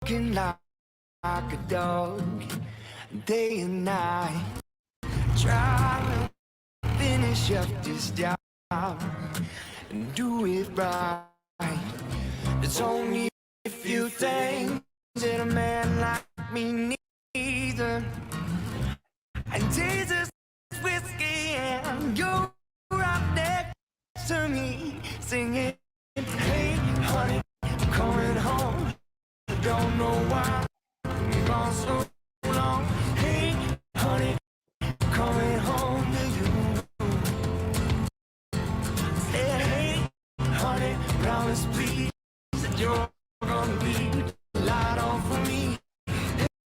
like a dog, day and night, trying to finish up this job and do it right. There's only a few things that a man like me needs, and Jesus whiskey, and you're right next to me singing, hey honey, I'm coming home. I don't know why I'm gone so long. Hey honey, I'm coming home to you. Said hey honey, promise please that you're gonna be the light on for me.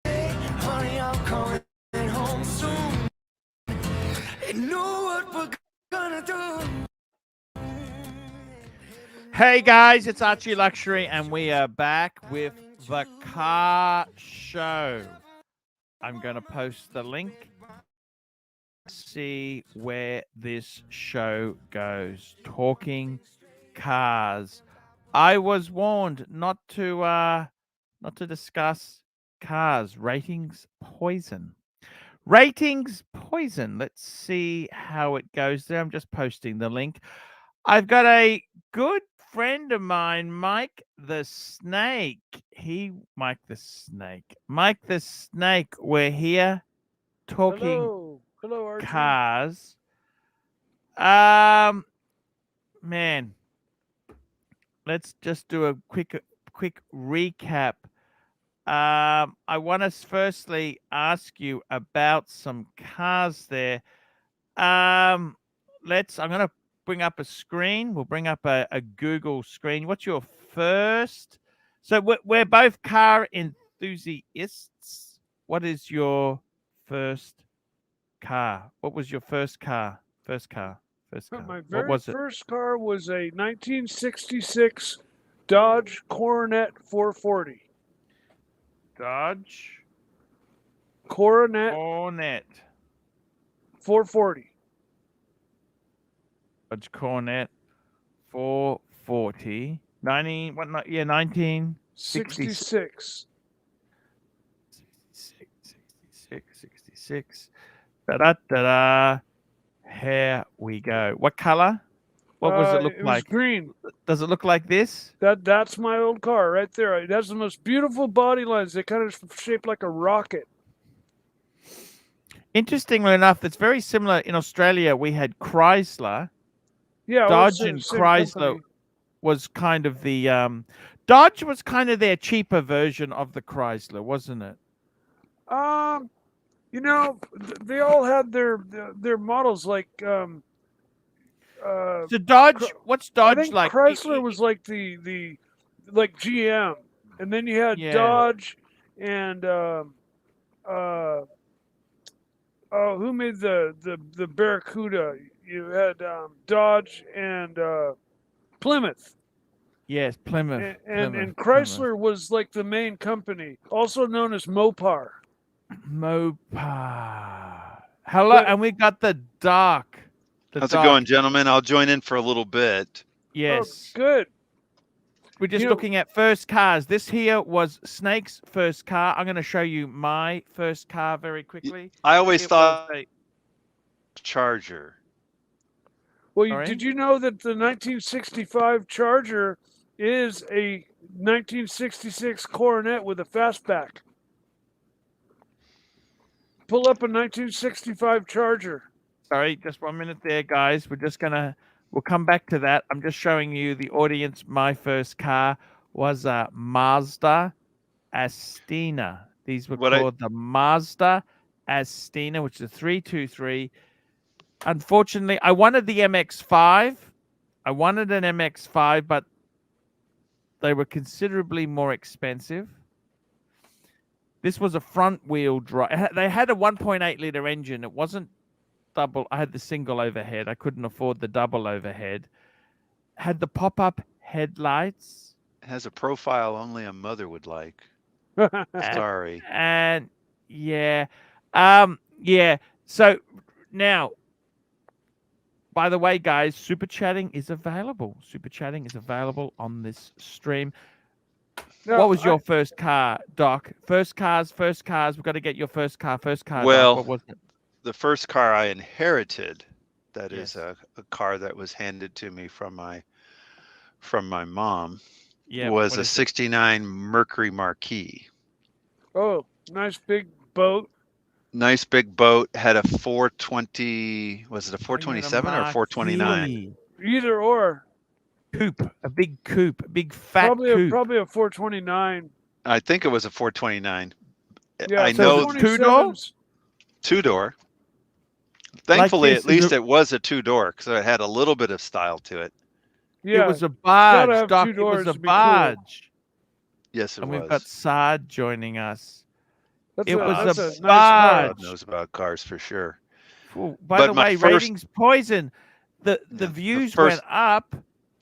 Hey honey, I'm coming home soon. And know what we're gonna do. Hey guys, it's ArchieLuxury, and we are back with the car show. I'm going to post the link. See where this show goes. Talking cars. I was warned not to discuss cars. Ratings poison. Ratings poison. Let's see how it goes there. I'm just posting the link. I've got a good friend of mine, Mike the Snake. Mike the Snake. We're here talking Hello, Archie. cars. Man, let's just do a quick recap. I want to firstly ask you about some cars there. I'm gonna bring up a screen. We'll bring up a Google screen. What's your first? So we're both car enthusiasts. What is your first car? What was your first car? First car. My What was it? first car was a 1966 Dodge Coronet 440. Dodge Coronet 440. Dodge Coronet 440. 1966. 66. Da-da-da-da. Here we go. What color? What does it look like? Was green. Does it look like this? That's my old car right there. It has the most beautiful body lines. They kind of shaped like a rocket. Interestingly enough, it's very similar. In Australia, we had Chrysler. Yeah, Dodge and Chrysler company. was kind of the Dodge was kind of their cheaper version of the Chrysler, wasn't it? You know, they all had their models like So Dodge, what's Dodge I think like? Chrysler was like the like GM, and then you had Dodge and who made the Barracuda? You had Dodge and Plymouth. Yes, Plymouth. And Chrysler was like the main company, also known as Mopar. Hello, and we got the dark. How's it going, gentlemen? I'll join in for a little bit. Yes. Oh, good. We're just looking at first cars. This here was Snake's first car. I'm going to show you my first car very quickly. I always thought Charger. Well, did you know that the 1965 Charger is a 1966 Coronet with a fastback? Pull up a 1965 Charger. Sorry, just 1 minute there, guys. We'll come back to that. I'm just showing you the audience. My first car was a Mazda Astina. These were called the Mazda Astina, which is a 323. Unfortunately, I wanted the MX-5. I wanted an MX-5, but they were considerably more expensive. This was a front-wheel drive. They had a 1.8-liter engine. It wasn't double. I had the single overhead. I couldn't afford the double overhead. Had the pop-up headlights. It has a profile only a mother would like. Sorry. And yeah. So now, by the way, guys, super chatting is available. Super chatting is available on this stream. No, What was your first car, Doc? First cars. We've got to get your first car. Well, Doc. What was it? the first car I inherited, that Yes. is a car that was handed to me from my mom, Yeah. was what a is it? '69 Mercury Marquis. Oh, nice big boat. Nice big boat, had a 420, was it a Oh, you're in a 427 or 429? Marquis. Either or. Coupe, a big fat coupe. Probably a 429. I think it was a 429. Yeah, I So know is it two-door? 427s. two-door. Thankfully, this, at least is it- it was a two-door, so it had a little bit of style to it. Yeah, It was a gotta barge, have Doc. two It was doors a to be cool. barge. Yes, it And was. we've got Sard joining us. that's it a, was that's a a nice car. barge. God knows about cars for sure. Oh, by But the my way, first- ratings poison. The the views first- went up.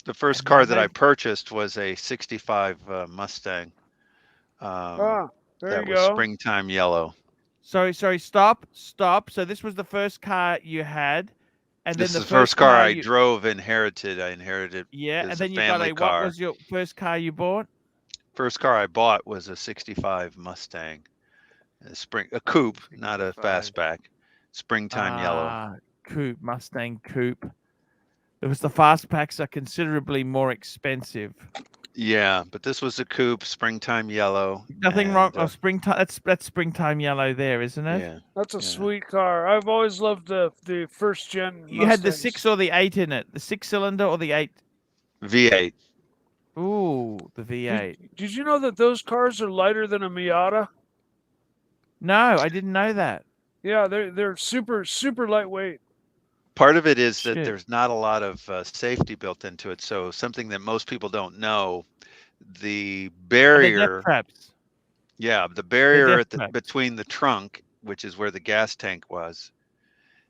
The first And car then that I they- purchased was a '65 Mustang. Ah, there that you was go. springtime yellow. Sorry, stop. So this was the first car you had, and This then is the first car I you, drove, inherited. I inherited. Yeah, and as then a you got family a. car. What was your first car you bought? First car I bought was a '65 Mustang, a coupe, not a 65. fastback. Springtime yellow. Coupe, Mustang coupe. It was the fastbacks are considerably more expensive. Yeah, but this was a coupe, springtime yellow. Nothing wrong. and, Oh, springtime. That's springtime yellow there, isn't it? Yeah, That's a Yeah. sweet car. I've always loved the first gen. You had the Mustangs. 6 or the 8 in it. The 6-cylinder or the 8. V8. Ooh, the V8. Did you know that those cars are lighter than a Miata? No, I didn't know that. Yeah, they're super lightweight. Part of it is that Shit. there's not a lot of safety built into it. So something that most people don't know, the Are they barrier. death traps? Yeah, the barrier death traps. between the trunk, which is where the gas tank was.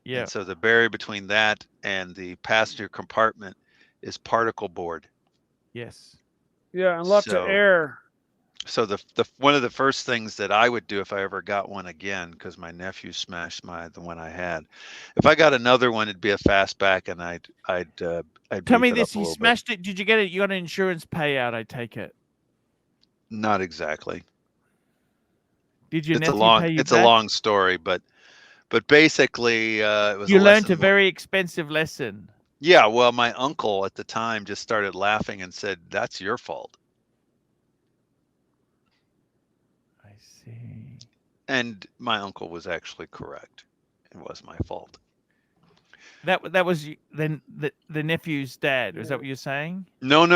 Yeah. And so the barrier between that and the passenger compartment is particle board. Yes. Yeah, and lots So- of air. So the one of the first things that I would do if I ever got one again, because my nephew smashed the one I had, if I got another one, it'd be a fastback, and I'd Tell me beef it up this: a he little bit. smashed it. Did you get it? You got an insurance payout? I take it. Not exactly. Did your It's a nephew long pay you it's back? a long story, but basically it was You a learned a lesson. very expensive lesson. Yeah, well, my uncle at the time just started laughing and said, "That's your fault." I see. And my uncle was actually correct. It was my fault. That was then the nephew's dad. Was that what you're saying? No.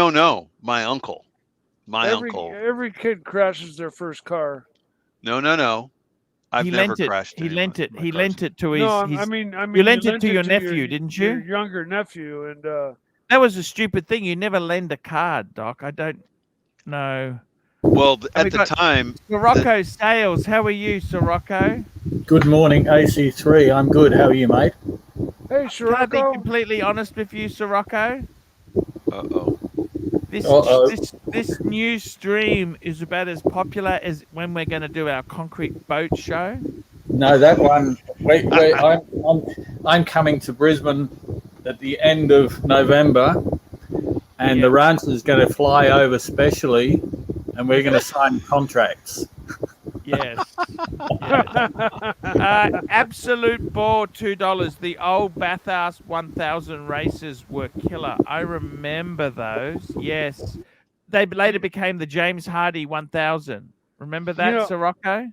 My uncle. Uncle. Every kid crashes their first car. No. I've he never lent it. crashed. He any lent of it. my He cars. lent it to his. No, his I mean, you lent it to your to nephew, didn't you? Your younger nephew, and That was a stupid thing. You never lend a card, Doc. I don't know. Well, And at we the got time, Sirocco Sales. How are you, Sirocco? Good morning, AC3. I'm good. How are you, mate? hey, Can I be Scirocco. completely honest with you, Sirocco? uh-oh. This new stream is about as popular as when we're going to do our concrete boat show. No, that one. Wait, I'm coming to Brisbane at the end of November, and the ranch is going to fly over specially, and we're going to sign contracts. Yes. Absolute bore, $2. The old Bathurst 1000 races were killer. I remember those. Yes. They later became the James Hardy 1000. Remember that, Yeah. Sirocco?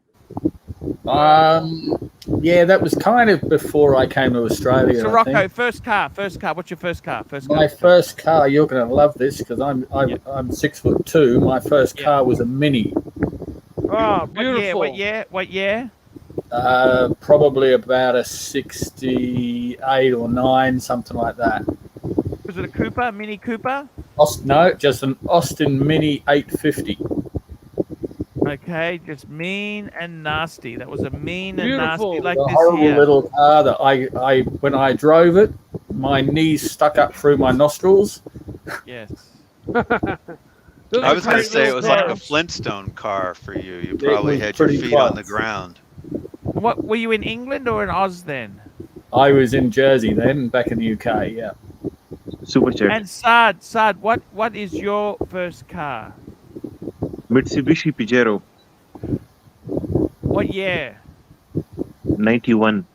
Yeah, that was kind of before I came to Australia. I Sirocco, think. first car. What's your first car? My first car, you're going to love this because I'm 6'2". My first car was a Mini. Ah, beautiful. What year? Probably about a 68 or 9, something like that. Was it a Cooper, Mini Cooper? No, just an Austin Mini 850. Okay, just mean and nasty. That was a mean Beautiful. and nasty like A this horrible here. little car that I when I drove it, my knees stuck up through my nostrils. Yes. Those I are was going to great say it little was like a cars. Flintstone car for you. You probably was had your pretty feet on the close. ground. What were you in England or in Oz then? I was in Jersey then, back in the UK. Yeah, Super Jet. And Sard, what is your first car? Mitsubishi Pajero What year? 91.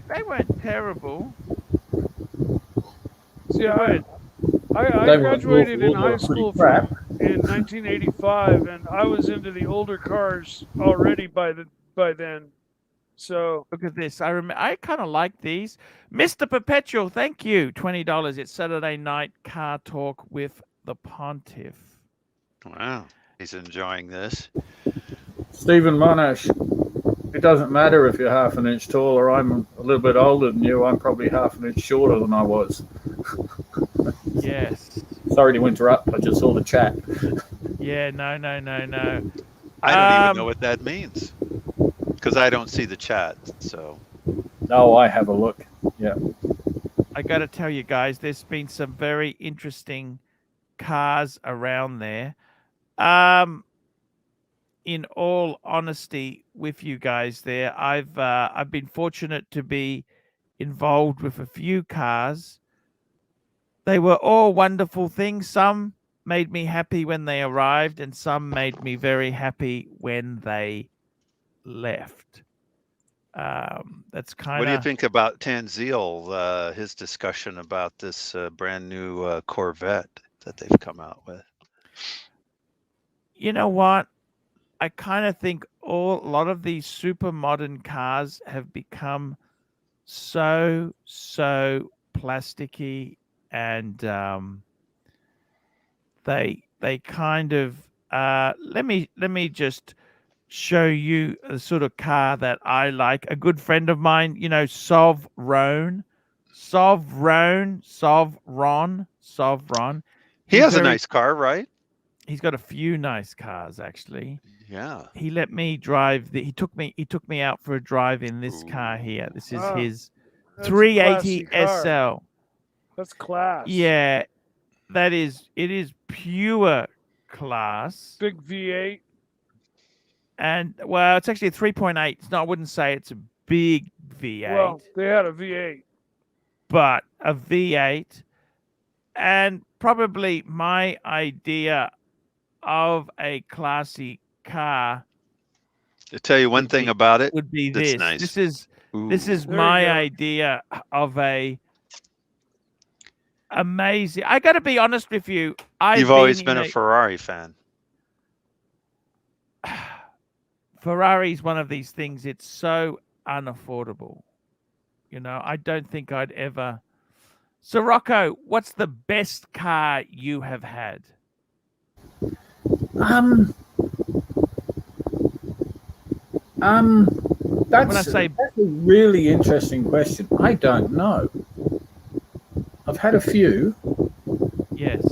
They weren't terrible. See, I Good. They were graduated in all high pretty school crap. in 1985, and I was into the older cars already by then. So Look at this. I kind of like these. Mr. Perpetual, thank you. $20. It's Saturday night car talk with the Pontiff. Wow, he's enjoying this. Stephen Monash, it doesn't matter if you're half an inch taller. I'm a little bit older than you. I'm probably half an inch shorter than I was. Yes. Sorry to interrupt. I just saw the chat. Yeah, no. I don't even know what that means because I don't see the chat. So No, I have a look. Yeah. I got to tell you guys, there's been some very interesting cars around there. In all honesty with you guys there, I've been fortunate to be involved with a few cars. They were all wonderful things. Some made me happy when they arrived, and some made me very happy when they left. That's kind what do you of. think about Tanzil, his discussion about this brand new Corvette that they've come out with? You know what? I kind of think a lot of these super modern cars have become so plasticky, and they kind of let me just show you the sort of car that I like. A good friend of mine, Sovron. He has a nice car, right? He's got a few nice cars, actually. Yeah. He let me drive. He took me out for a drive in this car here. This is his that's a 380 classy car. SL. That's class. Yeah, it is pure class. Big V8. And well, it's actually a 3.8. It's not. I wouldn't say it's a big V8. Well, they had a V8, but a V8, and probably my idea of a classy car. To tell you one thing about it, would be that's this. nice. This is There my you go. idea of a amazing. I got to be honest with you. You've always been a Ferrari fan. Ferrari's one of these things. It's so unaffordable. I don't think I'd ever. So, Rocco, what's the best car you have had? That's a really interesting question. I don't know. I've had a few. Yes.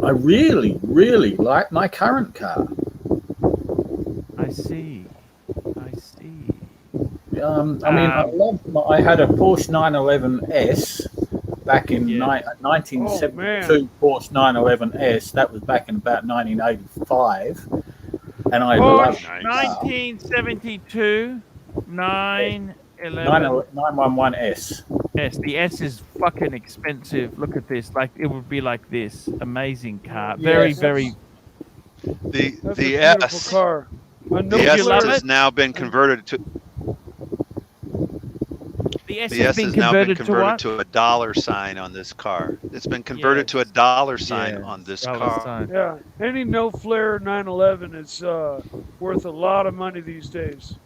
I really, really like my current car. I see. I had a Porsche 911S back in 1972. Porsche 911S. That was back in about 1985, and I loved 1972 911. 911S. Yes, the S is fucking expensive. Look at this. Like it would be like this. Amazing car. Very. The beautiful S. car. The S has now been converted to. The S has been now been converted converted to a dollar sign on this car. It's been converted to a dollar sign on this car. Sign. Yeah, any no flare 911 is worth a lot of money these days.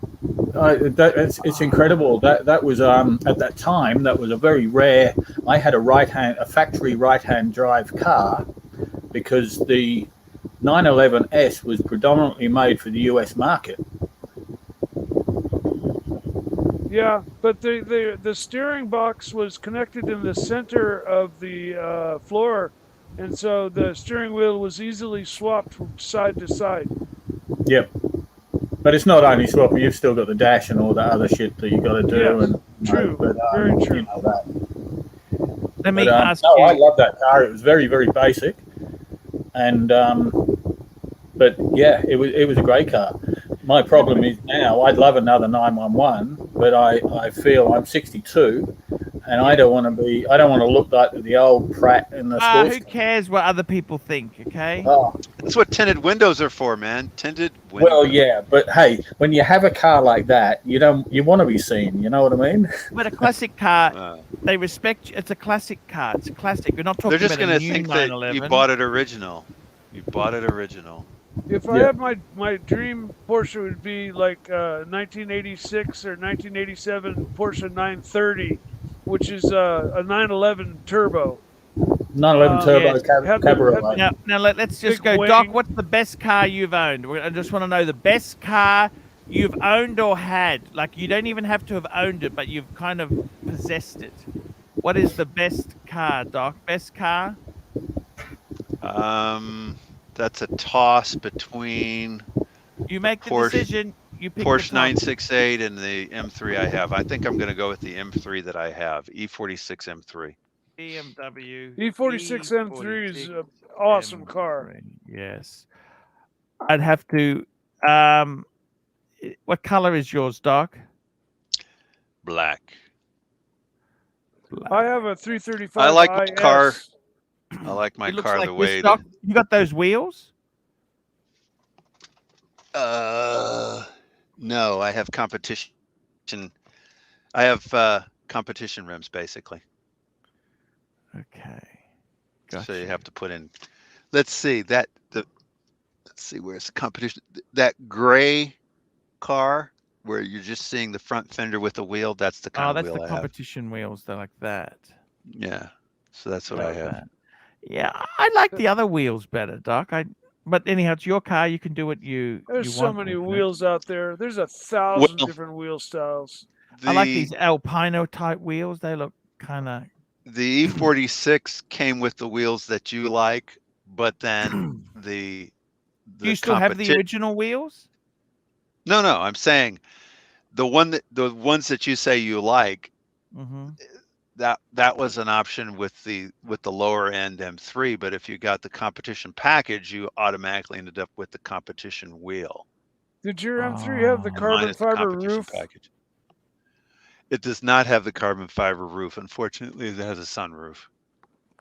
It's incredible. That was at that time that was a very rare. I had a factory right-hand drive car because the 911S was predominantly made for the US market. Yeah, but the steering box was connected in the center of the floor, and so the steering wheel was easily swapped from side to side. Yep. But it's not only swapping, you've still got the dash and all that other shit that you got to do. Yes, and true, very true. Let me ask you. I love that car. It was very, very basic, and but yeah, it was a great car. My problem is now I'd love another 911, but I feel I'm 62, and I don't want to look like the old prat in the sports Who car. cares what other people think? Okay. Oh, That's what tinted windows are for, man. Tinted windows. well, yeah, but hey, when you have a car like that, you want to be seen. You know what I mean? But a classic car, Uh, they respect you. It's a classic car. It's a classic. We're not talking they're just about gonna a new think that 911. you bought it original. You bought it original. If I Yeah. had my dream Porsche would be like 1986 or 1987 Porsche 930, which is a 911 turbo. 911 turbo yes. Cabriolet. Now let's just Big go. Doc, wing. what's the best car you've owned? I just want to know the best car you've owned or had. Like, you don't even have to have owned it, but you've kind of possessed it. What is the best car, Doc? Best car? That's a toss between You make the Porsche- decision. You pick Porsche the top. 968 and the M3 I have. I think I'm going to go with the M3 that I have, E46 M3. BMW E46 M3 is an awesome car. M3. Yes. I'd have to. What color is yours, Doc? Black. I have a 335. I like my IS. car. I like my It looks car like the this, way Doc. You got those wheels? no, I have competition. I have competition rims basically. Okay. Gotcha. So you have to put in. Let's see where's the competition. That gray car where you're just seeing the front fender with the wheel. That's the kind of that's wheel the I have. competition wheels. They're like that. Yeah. So that's what I Like have. that. Yeah, I like the other wheels better, Doc. But anyhow, it's your car. You can do what you There's you so want many with it. wheels out there. There's 1,000 Well, different wheel styles. I like these Alpino type wheels. They look kind of. The E46 came with the wheels that you like, but then the Do you still have the original wheels? No, I'm saying the ones that you say you like, Mm-hmm. that was an option with the lower end M3, but if you got the competition package, you automatically ended up with the competition wheel. Did your M3 have the carbon minus the fiber competition roof? package. It does not have the carbon fiber roof. Unfortunately, it has a sunroof.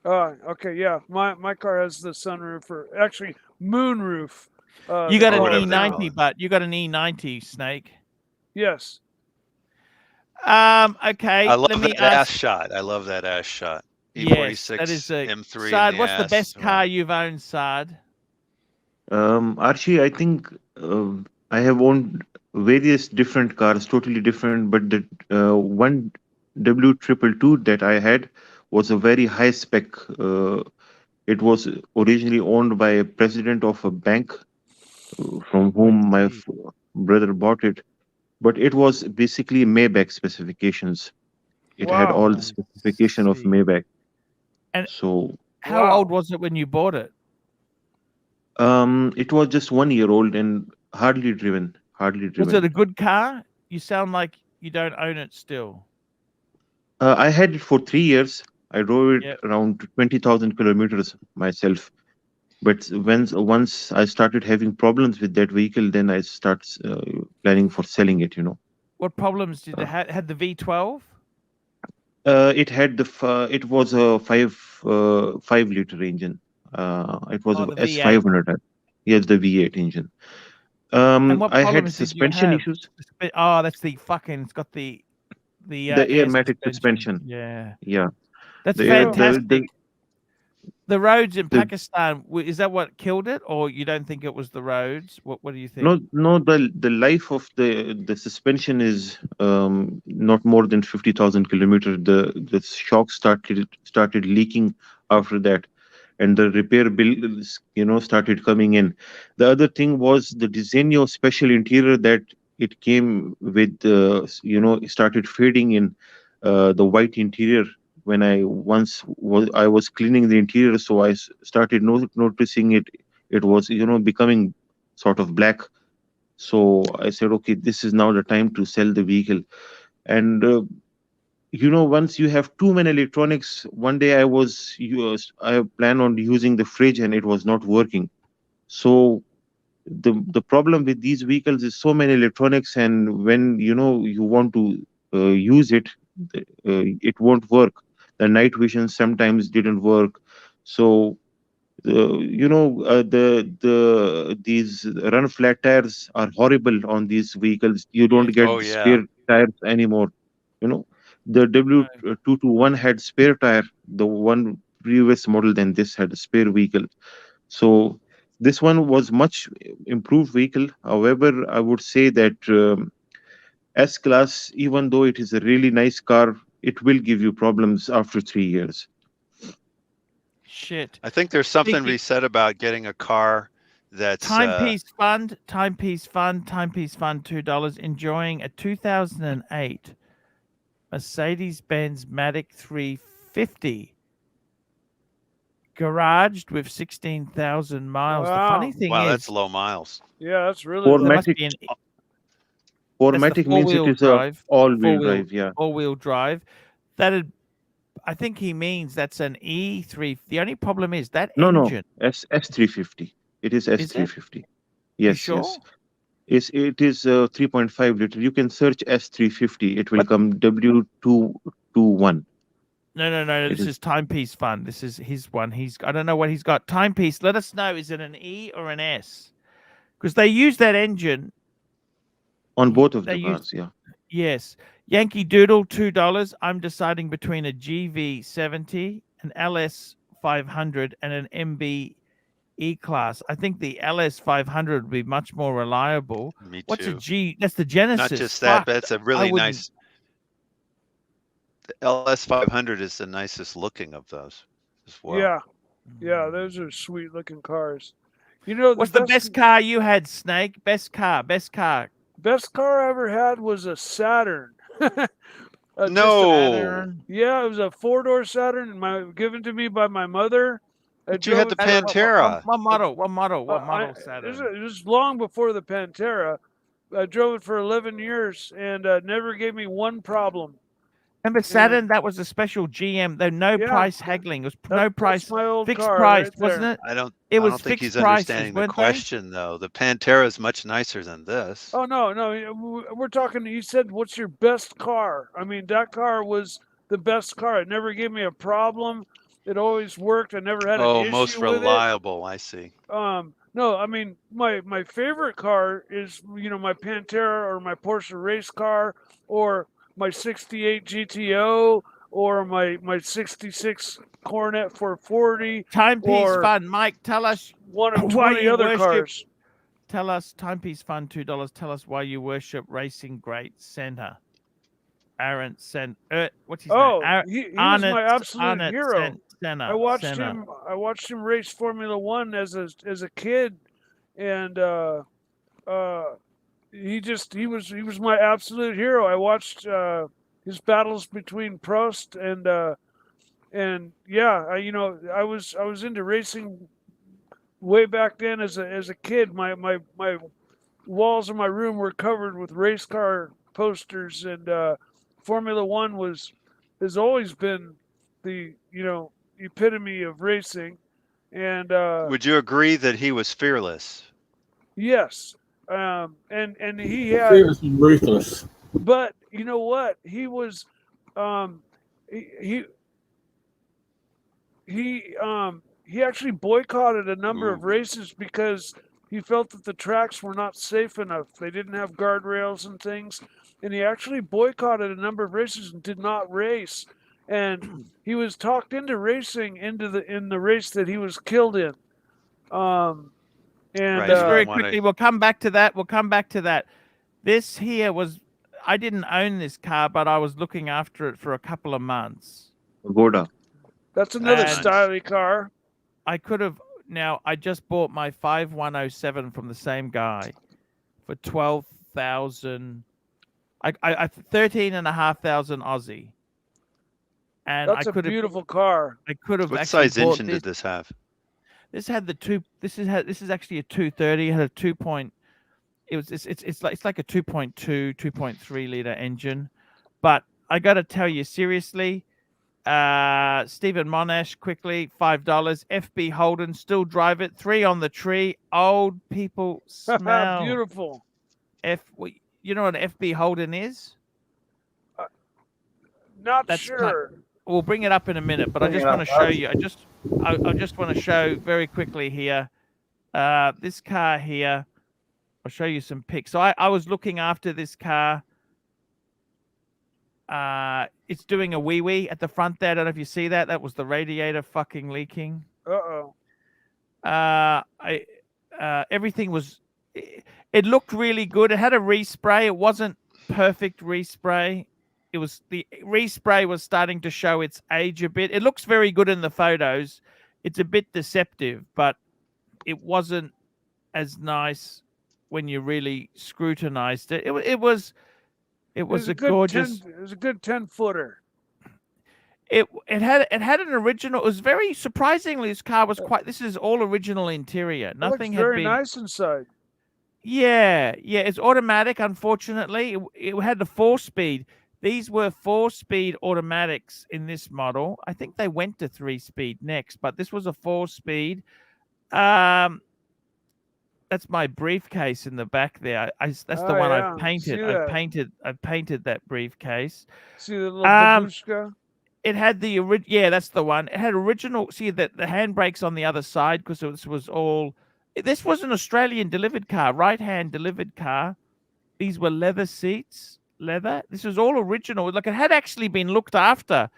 Okay, yeah. My car has the sunroof, or actually moonroof. You got they an call it now. E90, but you got an E90, Snake. Yes. Okay. I love let me that ass ask. shot. I love that ass shot. Yes, E46 that is a M3. Saad, in the what's the ass. best car you've owned, Saad? Archie, I think I have owned various different cars, totally different, but the one W222 that I had was a very high spec. It was originally owned by a president of a bank from whom my brother bought it, but it was basically Maybach specifications. It had all the specification of Maybach. And so, how old was it when you bought it? it was just 1 year old and hardly driven. Was it a good car? You sound like you don't own it still. I had it for 3 years. I drove it around 20,000 kilometers myself. But once I started having problems with that vehicle, then I start planning for selling it. What problems did it have? Had the V12? It had it was a 5-liter engine. It was a the S500. Yes, the V8 engine. And what I had problems suspension did you have? issues. Oh, that's the fucking. It's got the airmatic suspension. Yeah. That's The fantastic. The roads in Pakistan, is that what killed it, or you don't think it was the roads? What do you think? No. The life of the suspension is not more than 50,000 kilometers. The shock started leaking after that, and the repair bills started coming in. The other thing was the Diseño special interior that it came with. Started fading in the white interior. When I was cleaning the interior, so I started noticing it. It was becoming sort of black. So I said, okay, this is now the time to sell the vehicle. And once you have too many electronics, one day I plan on using the fridge and it was not working. So the problem with these vehicles is so many electronics, and when you want to use it, it won't work. The night vision sometimes didn't work. So these run flat tires are horrible on these vehicles. You don't get Oh yeah. spare tires anymore. You know, the W221 had spare tire. The one previous model than this had a spare vehicle. So this one was much improved vehicle. However, I would say that S class, even though it is a really nice car, it will give you problems after 3 years. Shit. I think there's something to Speaking- be said about getting a car that's Timepiece Fund, $2. Enjoying a 2008 Mercedes-Benz Matic 350, garaged with 16,000 miles. The funny Wow. thing wow, is, that's low miles. Yeah, that's really For low. there must Matic, be for that's the Matic means it four-wheel is a drive. all-wheel drive. Yeah. All-wheel drive. That'd, I think he means that's an E3. The only problem is that No, engine. S350. It is Is it? S350. You Yes, sure? yes. It is 3.5 liter. You can search S350. It will What? come W221. No. It This is Timepiece Fund. This is his one. I don't know what he's got. Timepiece. Let us know. Is it an E or an S? Because they use that engine. on both of They the use cars. Yeah. Yes. Yankee Doodle, $2. I'm deciding between a GV70, an LS 500, and an MB E-Class. I think the LS 500 would be much more reliable. Me What's a too. G? That's the Genesis. Not just that, Fuck, but it's a I really wouldn't- nice. The LS 500 is the nicest looking of those as well. Yeah, yeah, those are sweet looking cars. You know, What's the best car you had, Snake? Best car. best car I ever had was a Saturn. No, Saturn. Yeah, it was a 4-door Saturn, given to me by my mother. I but you had drove the it for- Pantera. What model? What model? What I- model it Saturn? was long before the Pantera. I drove it for 11 years and never gave me one problem. Remember Saturn? That was a special GM. Though no Yeah, price haggling. It was no price. That's my old Fixed car price, right wasn't there. it? I don't was think fixed he's prices, understanding the weren't they? question though. The Pantera is much nicer than this. Oh no, we're talking. You said, "What's your best car?" I mean, that car was the best car. It never gave me a problem. It always worked. I never had an Oh, issue most with it. reliable. I see. No, I mean my favorite car is my Pantera or my Porsche race car or my '68 GTO or my '66 Coronet 440. Timepiece or Fund. Mike, tell us one of why 20 you other worship. cars. Tell us, Timepiece Fund, $2. Tell us why you worship racing great Senna. Ayrton Senna. What's his Oh, name? he was my absolute hero. Senna. I watched Senna. him race Formula One as a kid, and he was my absolute hero. I watched his battles between Prost and yeah, I was into racing way back then as a kid. My walls in my room were covered with race car posters, and Formula One has always been the epitome of racing. And Would you agree that he was fearless? yes, and he had, Fearless and ruthless. but you know what? He was, he actually boycotted a number of races because he felt that the tracks were not safe enough. They didn't have guardrails and things, and he actually boycotted a number of races and did not race. And he was talked into racing in the race that he was killed in. And Just very wanna- quickly, we'll come back to that. This here was, I didn't own this car, but I was looking after it for a couple of months. Pagoda. that's another And- stylish car. I could have, now I just bought my 5107 from the same guy for 12,000, I 13,500 Aussie. And That's I a could have, beautiful car. I could have What actually size bought engine this. did this have? This had the two. This is actually a 230. It had a 2. It's like a 2.2, 2.3 liter engine. But I got to tell you seriously, Stephen Monash, quickly, $5. FB Holden, still drive it. 3 on the tree. Old people smell. Beautiful. You know what an FB Holden is? Not That's sure. We'll bring it up in a minute, but I Bring just it want up, to show Archie. you. I just want to show very quickly here. This car here. I'll show you some pics. So I was looking after this car. It's doing a wee wee at the front there. I don't know if you see that. That was the radiator fucking leaking. Uh-oh. Everything was. It looked really good. It had a respray. It wasn't perfect respray. It was the respray was starting to show its age a bit. It looks very good in the photos. It's a bit deceptive, but it wasn't as nice when you really scrutinized it. It was a good gorgeous. 10, it was a good 10-footer. It had an original. It was very surprisingly. This car was quite. This is all original interior. It Nothing looks had very been. nice inside. Yeah. It's automatic. Unfortunately, it had the 4-speed. These were 4-speed automatics in this model. I think they went to 3-speed next, but this was a 4-speed. That's my briefcase in the back there. That's the one yeah. I've painted. See that? I've painted that briefcase. See the little babushka? It had the yeah, that's the one. It had original. See that the handbrakes on the other side because this was all. This was an Australian delivered car, right-hand delivered car. These were leather seats, leather. This was all original. Like it had actually been looked after.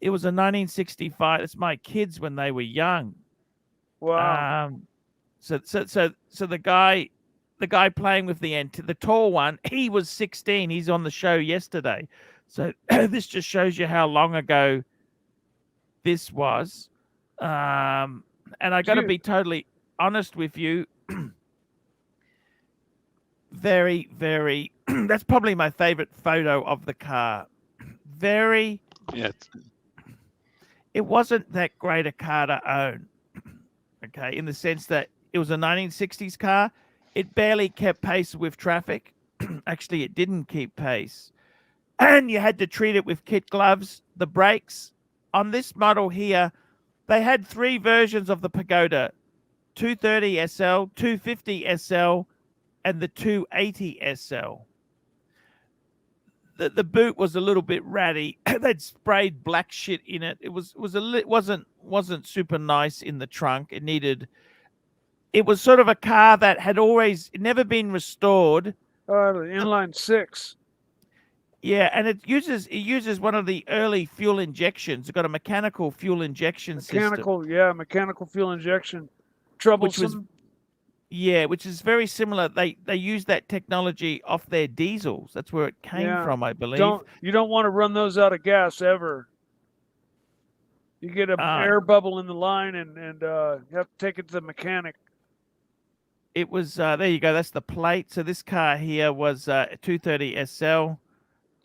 It was a 1965. It's my kids when they were young. Wow. So the guy playing with the tall one, he was 16. He's on the show yesterday. So this just shows you how long ago this was. And I got to be totally honest with you. Very, very. That's probably my favorite photo of the car. Very. Yeah. It wasn't that great a car to own. Okay, in the sense that it was a 1960s car. It barely kept pace with traffic. Actually, it didn't keep pace. And you had to treat it with kit gloves. The brakes on this model here, they had 3 versions of the Pagoda: 230 SL, 250 SL, and the 280 SL. The boot was a little bit ratty. They'd sprayed black shit in it. It wasn't super nice in the trunk. It was sort of a car that had never been restored. Inline 6. Yeah, and it uses one of the early fuel injections. It's got a mechanical fuel injection system. Mechanical fuel injection. Troublesome. Which is very similar. They use that technology off their diesels. That's where it came from, I believe. You don't want to run those out of gas ever. You get an air bubble in the line and you have to take it to the mechanic. It was there you go. That's the plate. So this car here was 230 SL.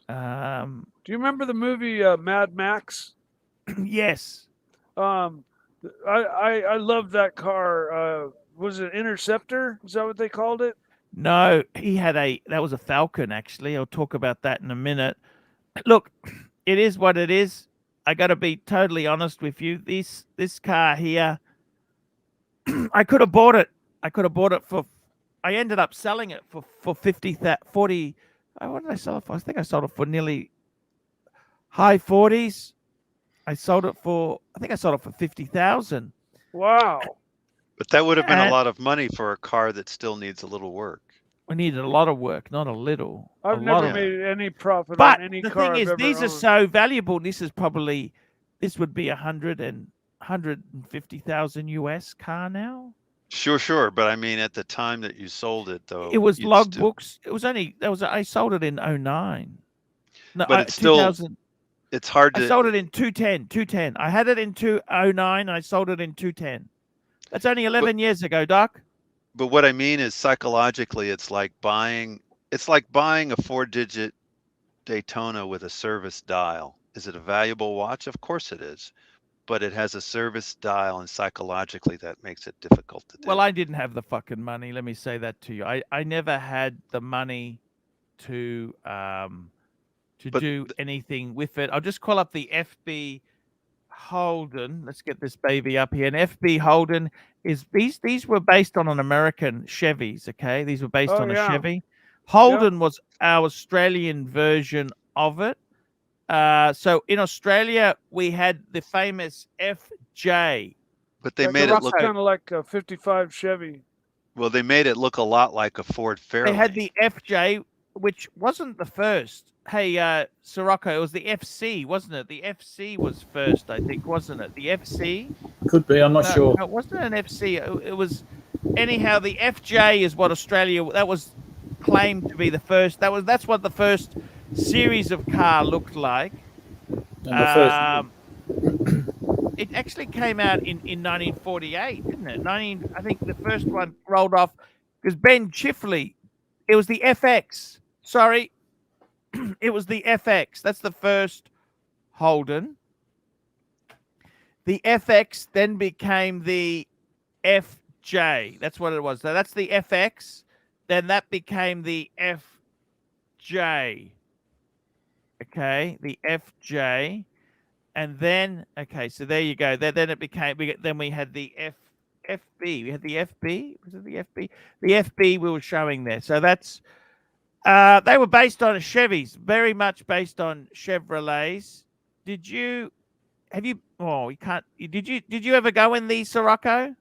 Do you remember the movie Mad Max? Yes. I loved that car. Was it Interceptor? Is that what they called it? No, that was a Falcon, actually. I'll talk about that in a minute. Look, it is what it is. I got to be totally honest with you. This car here, I could have bought it. I ended up selling it for 40. What did I sell it for? I think I sold it for nearly high 40s. I think I sold it for 50,000. Wow. But that would have been a lot of money for a car that still needs a little work. We needed a lot of work, not a little. I've never made any profit but on any the car. thing is, these are so valuable. This would be 150,000 US car now. Sure. But I mean, at the time that you sold it, though, it was logbooks. I sold it in 09. No, but it's still. It's hard to. I sold it in 210. I had it in 2009. And I sold it in 210. That's only 11 years ago, Doc. But what I mean is, psychologically, it's like buying a 4-digit Daytona with a service dial. Is it a valuable watch? Of course it is. But it has a service dial, and psychologically that makes it difficult to do. Well, I didn't have the fucking money. Let me say that to you. I never had the money to do anything with it. I'll just call up the FB Holden. Let's get this baby up here. An FB Holden is these were based on an American Chevys. Okay, these were based on a Chevy. Holden was our Australian version of it. So in Australia, we had the famous FJ. But they That made it looks look kind of like a 55 Chevy. well. They made it look a lot like a Ford Fairlane. They had the FJ, which wasn't the first. Hey, Sirocco, it was the FC, wasn't it? The FC was first, I think, wasn't it? The FC? Could be. I'm not No, sure. no, it wasn't an FC. It was, anyhow, the FJ is what Australia, that was claimed to be the first. That's what the first series of car looked like. And the first. It actually came out in 1948, didn't it? I think the first one rolled off because Ben Chifley, it was the FX. Sorry, it was the FX. That's the first Holden. The FX then became the FJ. That's what it was. So that's the FX. Then that became the FJ. Okay, the FJ. And then, okay, so there you go. Then it became. Then we had the FB. We had the FB. Was it the FB? The FB we were showing there. So that's. They were based on Chevys, very much based on Chevrolets. Did you? Have you? Oh, you can't. Did you? Did you ever go in the Sirocco?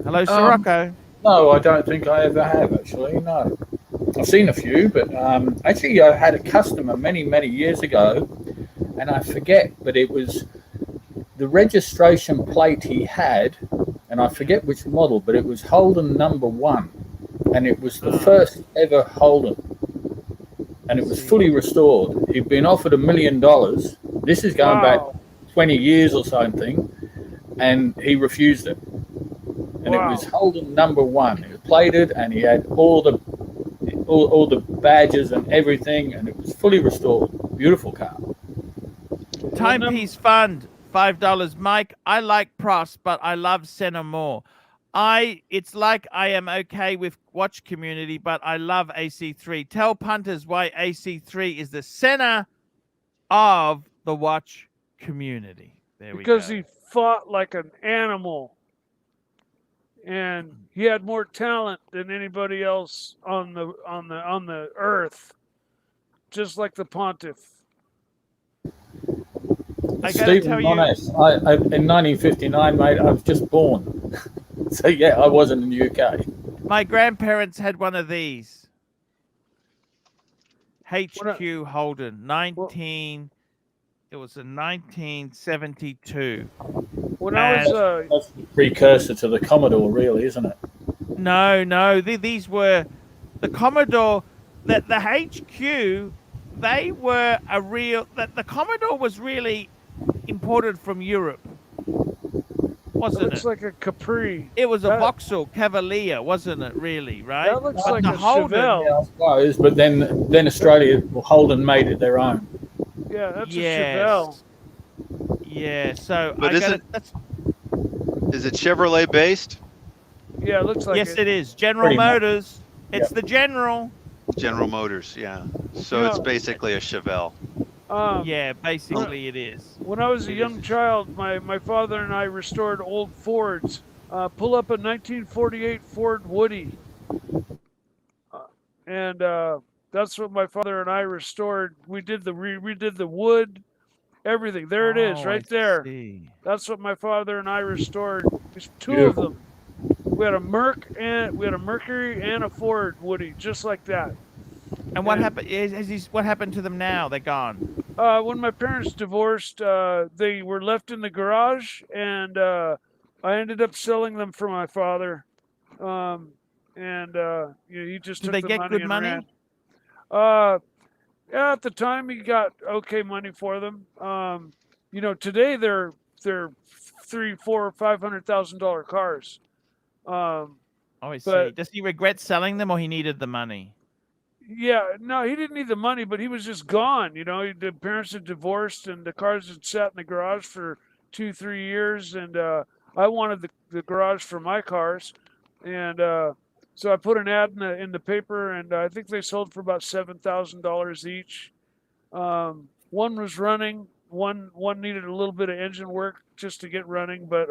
Hello, Sirocco. No, I don't think I ever have, actually. No. I've seen a few, but actually I had a customer many, many years ago, and I forget, but it was the registration plate he had, and I forget which model, but it was Holden #1, and it was the first ever Holden, and it was fully restored. He'd been offered $1 million. This is going back 20 years or something, and he refused it. And it was Holden #1. It was plated, and he had all the badges and everything, and it was fully restored. Beautiful car. Timepiece Fund, $5. Mike, I like Prost, but I love Senna more. It's like I am okay with watch community, but I love AC3. Tell punters why AC3 is the Senna of the watch community. There we go. Because he fought like an animal, and he had more talent than anybody else on the earth, just like the pontiff. I gotta tell you, in 1959, mate, I was just born. So yeah, I wasn't in the UK. my grandparents had one of these. HQ Holden, it was in 1972. When I was That's the precursor to the Commodore, really, isn't it? No, these were the Commodore. That the HQ, they were a real. That the Commodore was really imported from Europe, wasn't it? looks like a Capri. It was a Vauxhall Cavalier, wasn't it? Really, right? That looks But like the a Holden, Chevelle. Yeah, I suppose. But then Australia, Holden made it their own. Yeah, that's Yes. a Chevelle. Yeah, so But that's is it Chevrolet based? Yeah, it looks like yes, it. it is. General Pretty much. Motors. It's the General. General Motors, yeah. So Yeah. it's basically a Chevelle. Yeah, basically it is. When I was a It young is. child, my father and I restored old Fords. Pull up a 1948 Ford Woody. And that's what my father and I restored. We did redid the wood, everything. There it is, Oh, right I there. see. That's what my father and I restored. There's two Beautiful. of them. We had a Mercury and a Ford Woody, just like that. And what happened? What happened to them now? They're gone. When my parents divorced, they were left in the garage, and I ended up selling them for my father. He just Did took they the get money good and money? ran. Yeah, at the time he got okay money for them. Today they're $300,000, $400,000, $500,000 cars. Oh, I see. But- Does he regret selling them, or he needed the money? Yeah, no, he didn't need the money, but he was just gone. The parents had divorced, and the cars had sat in the garage for 2-3 years, and I wanted the garage for my cars, and so I put an ad in the paper, and I think they sold for about $7,000 each. One was running, one needed a little bit of engine work just to get running, but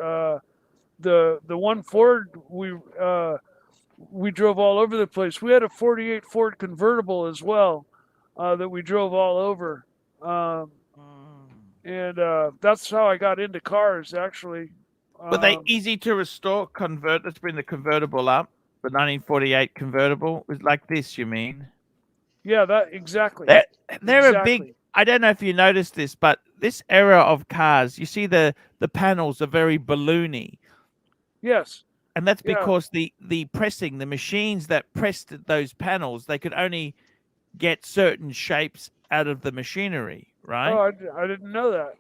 the one Ford we drove all over the place. We had a 48 Ford convertible as well. that we drove all over. And that's how I got into cars, actually. Were they easy to restore? Let's bring the convertible up. The 1948 convertible was like this, you mean? Yeah, that exactly. They're a Exactly. big. I don't know if you noticed this, but this era of cars, you see the panels are very balloony, Yes. and that's Yeah. because the pressing, the machines that pressed those panels, they could only get certain shapes out of the machinery, right? Oh, I didn't know that.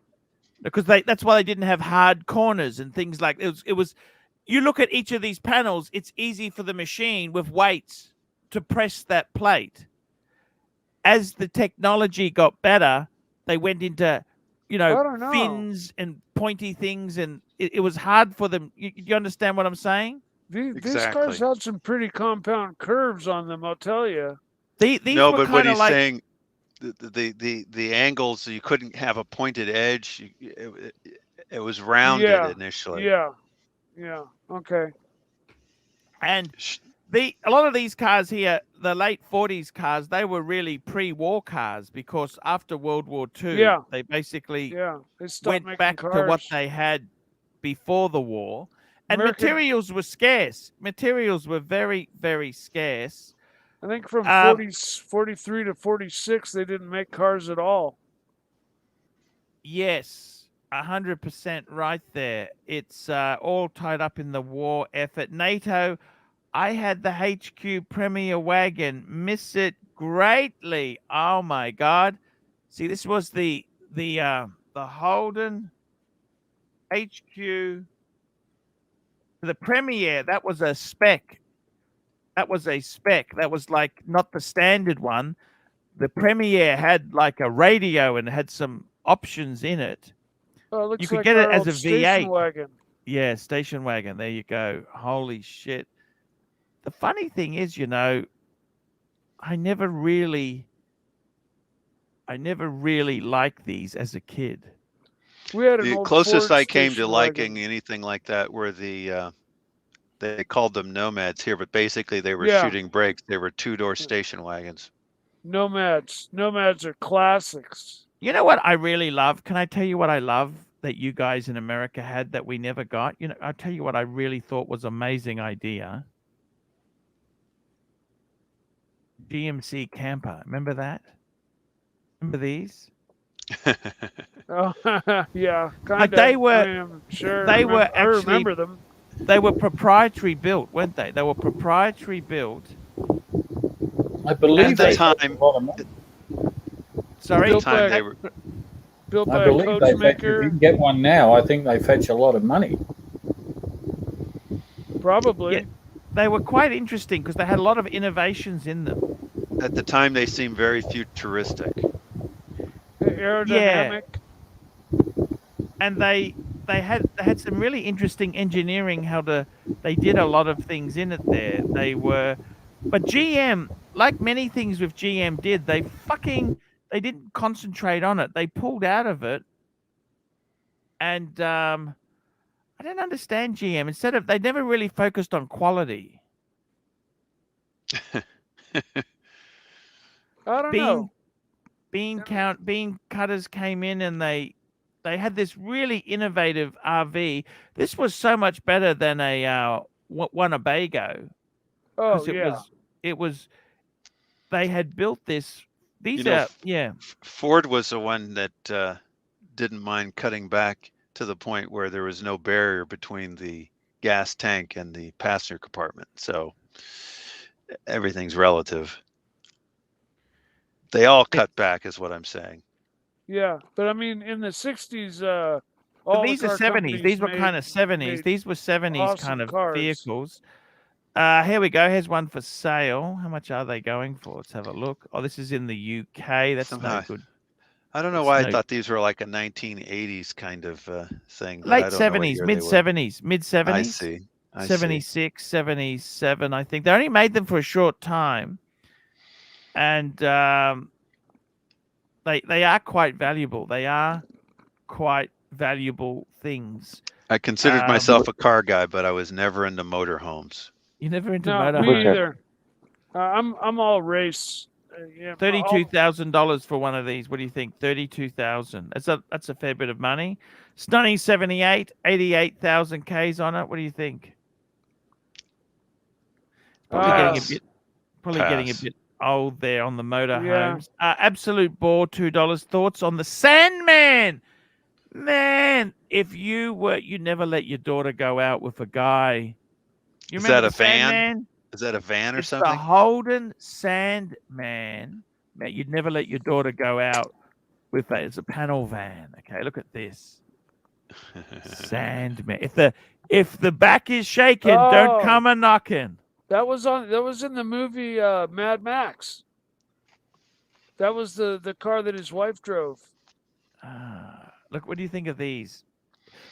Because that's why they didn't have hard corners and things like it was you look at each of these panels, it's easy for the machine with weights to press that plate. As the technology got better, they went into I don't know. fins and pointy things, and it was hard for them. You understand what I'm saying? These Exactly. cars had some pretty compound curves on them, I'll tell you. These No, were but what kind of he's like saying, the angles, you couldn't have a pointed edge. It was rounded Yeah. initially. Yeah. Yeah. Okay. and a lot of these cars here, the late 40s cars, they were really pre-war cars because after World War II, Yeah. they basically Yeah. They stopped went making back cars. to what they had before the war. And American- materials were scarce. Materials were very, very scarce. I think from 43 to 46, they didn't make cars at all. Yes, 100% right there. It's all tied up in the war effort. NATO, I had the HQ Premier wagon. Miss it greatly. Oh my God! See, this was the Holden HQ. The Premier. That was a spec. That was a spec. That was like not the standard one. The Premier had like a radio and had some options in it. Oh, it looks You could like get it our as old a station V8. wagon. Yeah, station wagon. There you go. Holy shit. The funny thing is, I never really liked these as a kid. We had an The old closest Ford I came to station liking wagon. anything like that were they called them Nomads here, but basically they were Yeah. shooting brakes. They were two-door station wagons. Nomads. Nomads are classics. You know what I really love? Can I tell you what I love that you guys in America had that we never got? I'll tell you what I really thought was an amazing idea. GMC camper. Remember that? Remember these? Oh, yeah, kind Like of. they were- I am sure. they were I actually- remember them. They were proprietary built, weren't they? They were proprietary built. I believe At the they time- fetch a lot of money. Sorry? Built Time by- they were Built I by a believe coach they fetch, if maker. you can get one now, I think they fetch a lot of money. Probably. Yeah. They were quite interesting because they had a lot of innovations in them. at the time they seemed very futuristic. Aerodynamic. And they had some really interesting engineering they did a lot of things in it there. But GM, like many things with GM did, they didn't concentrate on it. They pulled out of it. And I don't understand GM. They never really focused on quality. I don't know. Bean cutters came in and they had this really innovative RV. This was so much better than a Winnebago. Oh, 'Cause yeah. They had built this. These You know, are, yeah. Ford was the one that didn't mind cutting back to the point where there was no barrier between the gas tank and the passenger compartment. So everything's relative. They all cut back, is what I'm saying. Yeah. But I mean, in the 60s, But all these the are car 70s. companies These were made- kind of 70s. made These were 70s awesome kind of cars. vehicles. Here we go. Here's one for sale. How much are they going for? Let's have a look. Oh, this is in the UK. That's Somehow- no good. I don't know It's why I no- thought these were like a 1980s kind of thing. but I Late don't know what 70s, year they mid were. 70s, mid 70s. I see. I see. 76, 77, I think. They only made them for a short time. And they are quite valuable. They are quite valuable things. I considered myself a car guy, but I was never into motorhomes. You never into No, motorhomes? me either. I'm all race. Yeah, $32,000 for one of these. What do you think? 32,000. That's a fair bit of money. Stunning 78, 88,000 Ks on it. What do you think? Probably getting a Pass. bit. Probably getting a Pass. bit old there on the Yeah. motorhomes. Absolute bore, $2. Thoughts on the Sandman? Man, if you never let your daughter go out with a guy. You Is remember that a the van? Sandman? Is that a van or It's the something? Holden Sandman. Man, you'd never let your daughter go out with that. It's a panel van. Okay, look at this. Sandman. If the back is shaking, don't come a knocking. That was in the movie Mad Max. That was the car that his wife drove. Look, what do you think of these?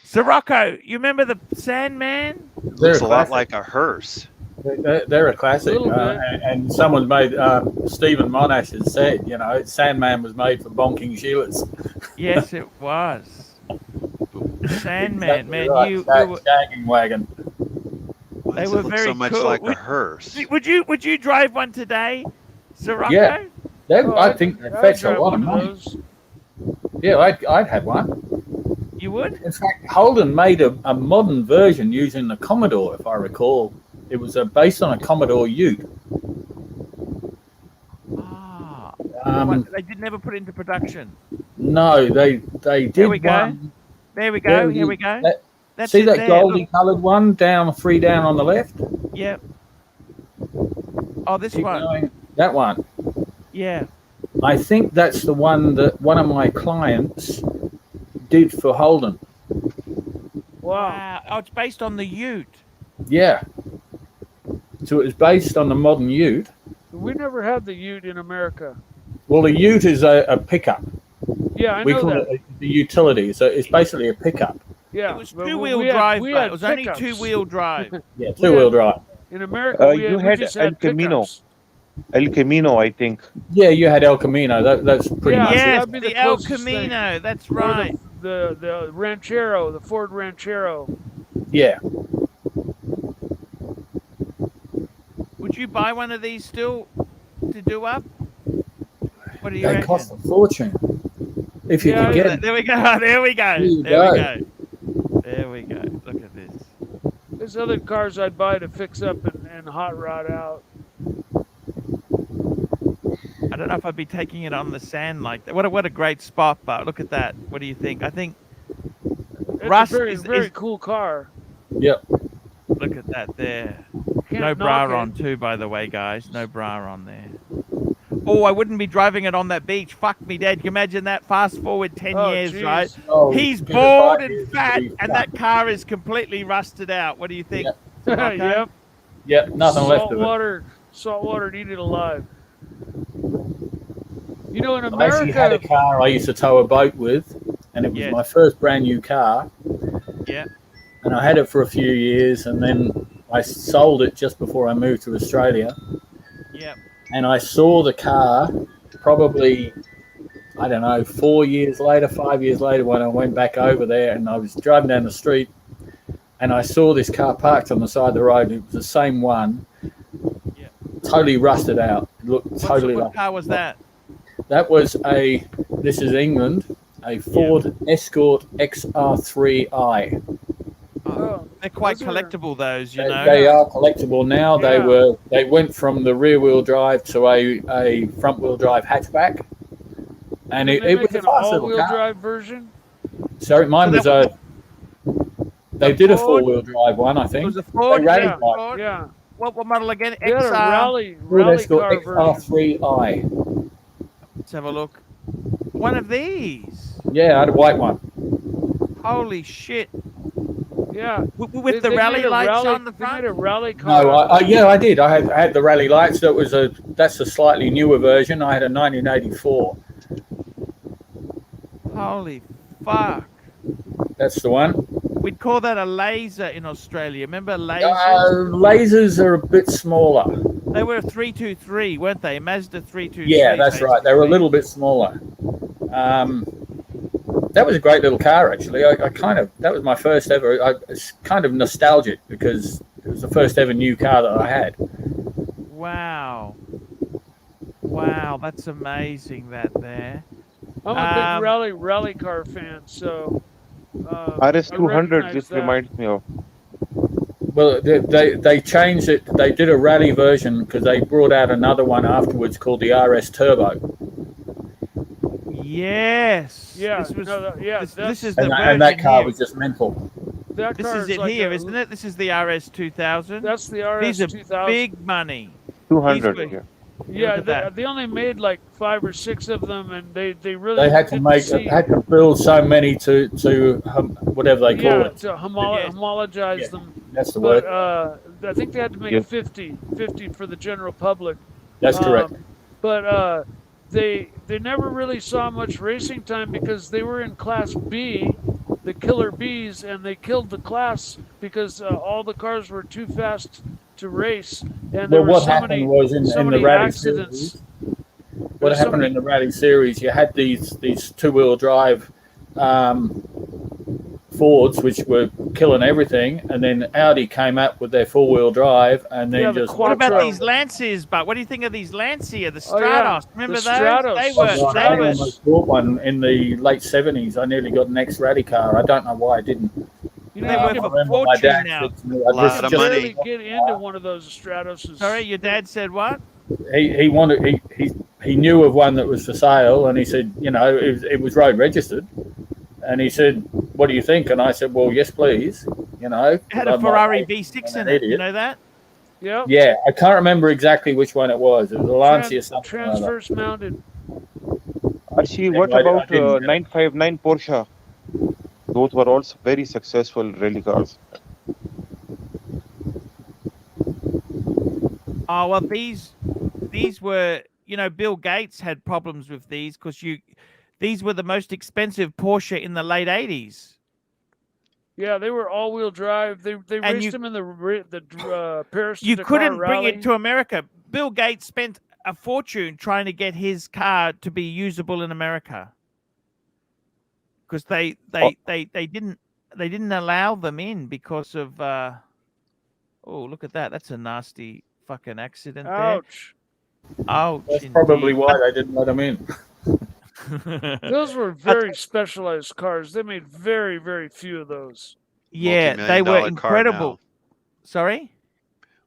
Sirocco, you remember the Sandman? Looks a lot like a hearse. They're a classic, Little bit. and someone made Stephen Monash has said, Sandman was made for bonking Sheilas. Yes, it was. Sandman, Exactly man, right. you were, Shagging wagon. Why They does were it look very so much cool. like a hearse? would you drive one today, Sirocco? Yeah. I think they I'd fetch a drive lot of one money. those. Yeah, I'd have one. You would? In fact, Holden made a modern version using the Commodore, if I recall. It was based on a Commodore Ute. They did never put it into production. No, they did. There we go. one. There we go. Here we go. That's See it that there. goldie Look. coloured one down, 3 down on the left? Yep. Oh, this Keep one. going. That one. Yeah. I think that's the one that one of my clients did for Holden. Wow. Oh, it's based on the Ute. Yeah. So it was based on the modern Ute. We never had the Ute in America. Well, the Ute is a pickup. Yeah, I We know call that. it the utility. So it's basically a pickup. Yeah, It was but two-wheel we had- drive, we but had it was only pickups. two-wheel drive. Yeah, two-wheel drive. In America, You we had just El had Camino. pickups. El Camino, I think. Yeah, you had El Camino. That's pretty Yeah, much Yes, that'd be the the El closest thing. Camino. That's Or right. the Ranchero, the Ford Ranchero. it. Yeah. Would you buy one of these still to do up? What do you They reckon? cost a fortune. If you Yeah, can get them. There we go. There we go. There you There we go. go. There we go. Look at this. There's other cars I'd buy to fix up and hot rod out. I don't know if I'd be taking it on the sand like that. What a great spot, but look at that. What do you think? I think It's Rust a very, is- very is- cool car. Yep. look at that there. Can't No knock bra it. on too, by the way, guys. No bra on there. Oh, I wouldn't be driving it on that beach. Fuck me, Dad. Can you imagine that? Fast forward 10 Oh, years, geez. right? Oh, He's it's bald 5 years and to fat, be and fat. that car is completely rusted out. What do you think? Rocco? Yep. Yep. Nothing left of it. Salt water needed alive. You know, in I actually had a America, car I used to tow a boat with, and it was Yes. my first brand new car. Yeah. And I had it for a few years, and then I sold it just before I moved to Australia. Yeah. And I saw the car probably, I don't know, 4 years later, 5 years later, when I went back over there, and I was driving down the street, and I saw this car parked on the side of the road. It was the same one, Yeah. totally rusted out. It looked totally What like car was that? that was this is England, a Ford Escort XR3i. oh, They're quite those are- collectible, those, you They, know. they are collectible now. Yeah. They went from the rear wheel drive to a front wheel drive hatchback, and Did it they was make a an fast little all-wheel car. drive version? Sorry, mine was that they did a Ford? 4-wheel drive one, I It think. was a Ford. They rally yeah, bike. Ford. Yeah. What model again? They had a XR. Ford rally Escort car version. XR3i. Let's have a look. One of these. Yeah, I had a white one. Holy shit. Yeah. With the rally made a lights rally- on the They made front? a rally car. No, I did. I had the rally lights. That's a slightly newer version. I had a 1984. Holy fuck. That's the one. We'd call that a laser in Australia. Remember lasers? Lasers are a bit smaller. They were a 323, weren't they? Mazda 323. Yeah, that's right. They were a little bit smaller. That was a great little car, actually. That was my first ever. It's kind of nostalgic because it was the first ever new car that I had. Wow. Wow, that's amazing. That there. I'm a big Um, rally car fan, so I RS200, recognize this that. reminds me of. Well, they changed it. They did a rally version because they brought out another one afterwards called the RS Turbo, Yes. Yeah, This was. no, This is the and version that car here. was just mental. that This car is is it like here, isn't it? This is the RS 2000. That's the These RS are 2000. big money. These 200, were. yeah. Yeah, Look at that. they only made like 5 or 6 of them, and they really They had to didn't had to build so many to whatever they call it. to Yes. homologize Yeah, them. that's the But word. I think they had to make Yep. 50 for the general public. That's correct. But they never really saw much racing time because they were in Class B, the Killer Bees, and they killed the class because all the cars were too fast to race, and there Well, were what so happened many was in the many rally accidents. series. What There's so happened many- in the rally series? You had these 2-wheel drive Fords, which were killing everything, and then Audi came up with their 4-wheel drive, and then Yeah, the just What about Quattro. these Lanciers? But what do you think of these Lancia, the Oh, yeah, Stratos? Remember the those? Stratos. They Oh, were. God, They I were. almost bought one in the late 70s. I nearly got an ex-rally car. I don't know why I didn't. You know, They you were can, for I remember my fortune dad now. said to me, A lot you of can money. barely get into one of those Stratos. Sorry, your dad said what? he wanted he knew of one that was for sale, and he said, you know, it was road registered, and he said, what do you think? And I said, well, yes, please. You know, It had a Ferrari V6 in it. You know that? Yep. Yeah, I can't remember exactly which one it was. It was a Lancia something or other. Transverse mounted. Archie, Yeah, what I about didn't get it. 959 Porsche? Those were also very successful rally cars. Oh well, these were. You know, Bill Gates had problems with these because these were the most expensive Porsche in the late 80s. Yeah, they were all-wheel drive. They And raced them in the Paris You Dakar couldn't bring rally. it to America. Bill Gates spent a fortune trying to get his car to be usable in America because they didn't allow them in because of oh, look at that. That's a nasty fucking accident Ouch. there. Ouch. That's probably indeed. why they didn't let him in. Those were very specialized cars. They made very, very few of those. Yeah, they were Multi-million-dollar car incredible. now. Sorry?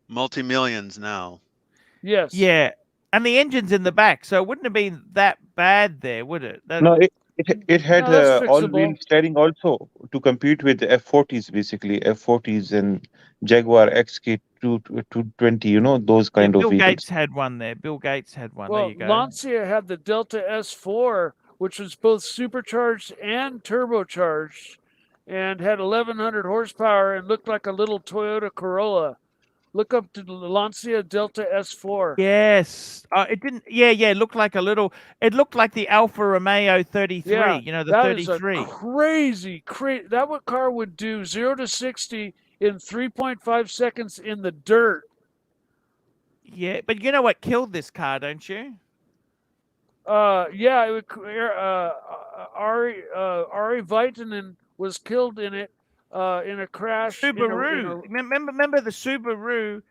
Multi-millions now. Yes. Yeah. And the engine's in the back, so it wouldn't have been that bad there, would it? No, it had No, that's all-wheel fixable. steering also to compete with the F40s, basically F40s and Jaguar XK 220. You know, those Yeah, kind of Bill vehicles. Gates had one there. Bill Gates had one. There Well, you go. Lancia had the Delta S4, which was both supercharged and turbocharged, and had 1,100 horsepower and looked like a little Toyota Corolla. Look up to the Lancia Delta S4. Yes. It didn't. Yeah. It looked like a little. It looked like the Alfa Romeo 33. Yeah, You know, the that is 33. a crazy. That what car would do 0 to 60 in 3.5 seconds in the dirt. Yeah, but you know what killed this car, don't you? Yeah, it would. Ari Vitanen was killed in it in a crash. Subaru. Remember the Subaru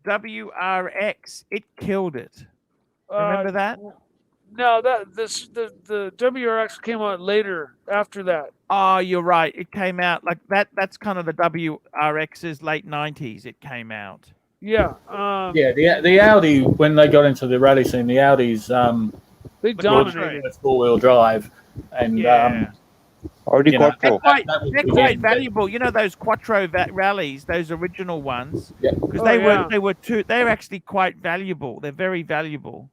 WRX? It killed it. Remember that? No, the WRX came out later after that. Oh, you're right. It came out like that. That's kind of the WRX's late 90s. It came out. Yeah. Yeah, the Audi, when they got into the rally scene, the Audis They dominated. with 4-wheel drive, and Yeah. Audi you know, Quattro. They're quite valuable. You know those Quattro rallies, those original ones, Yeah. because Oh, they're actually quite valuable. They're very valuable.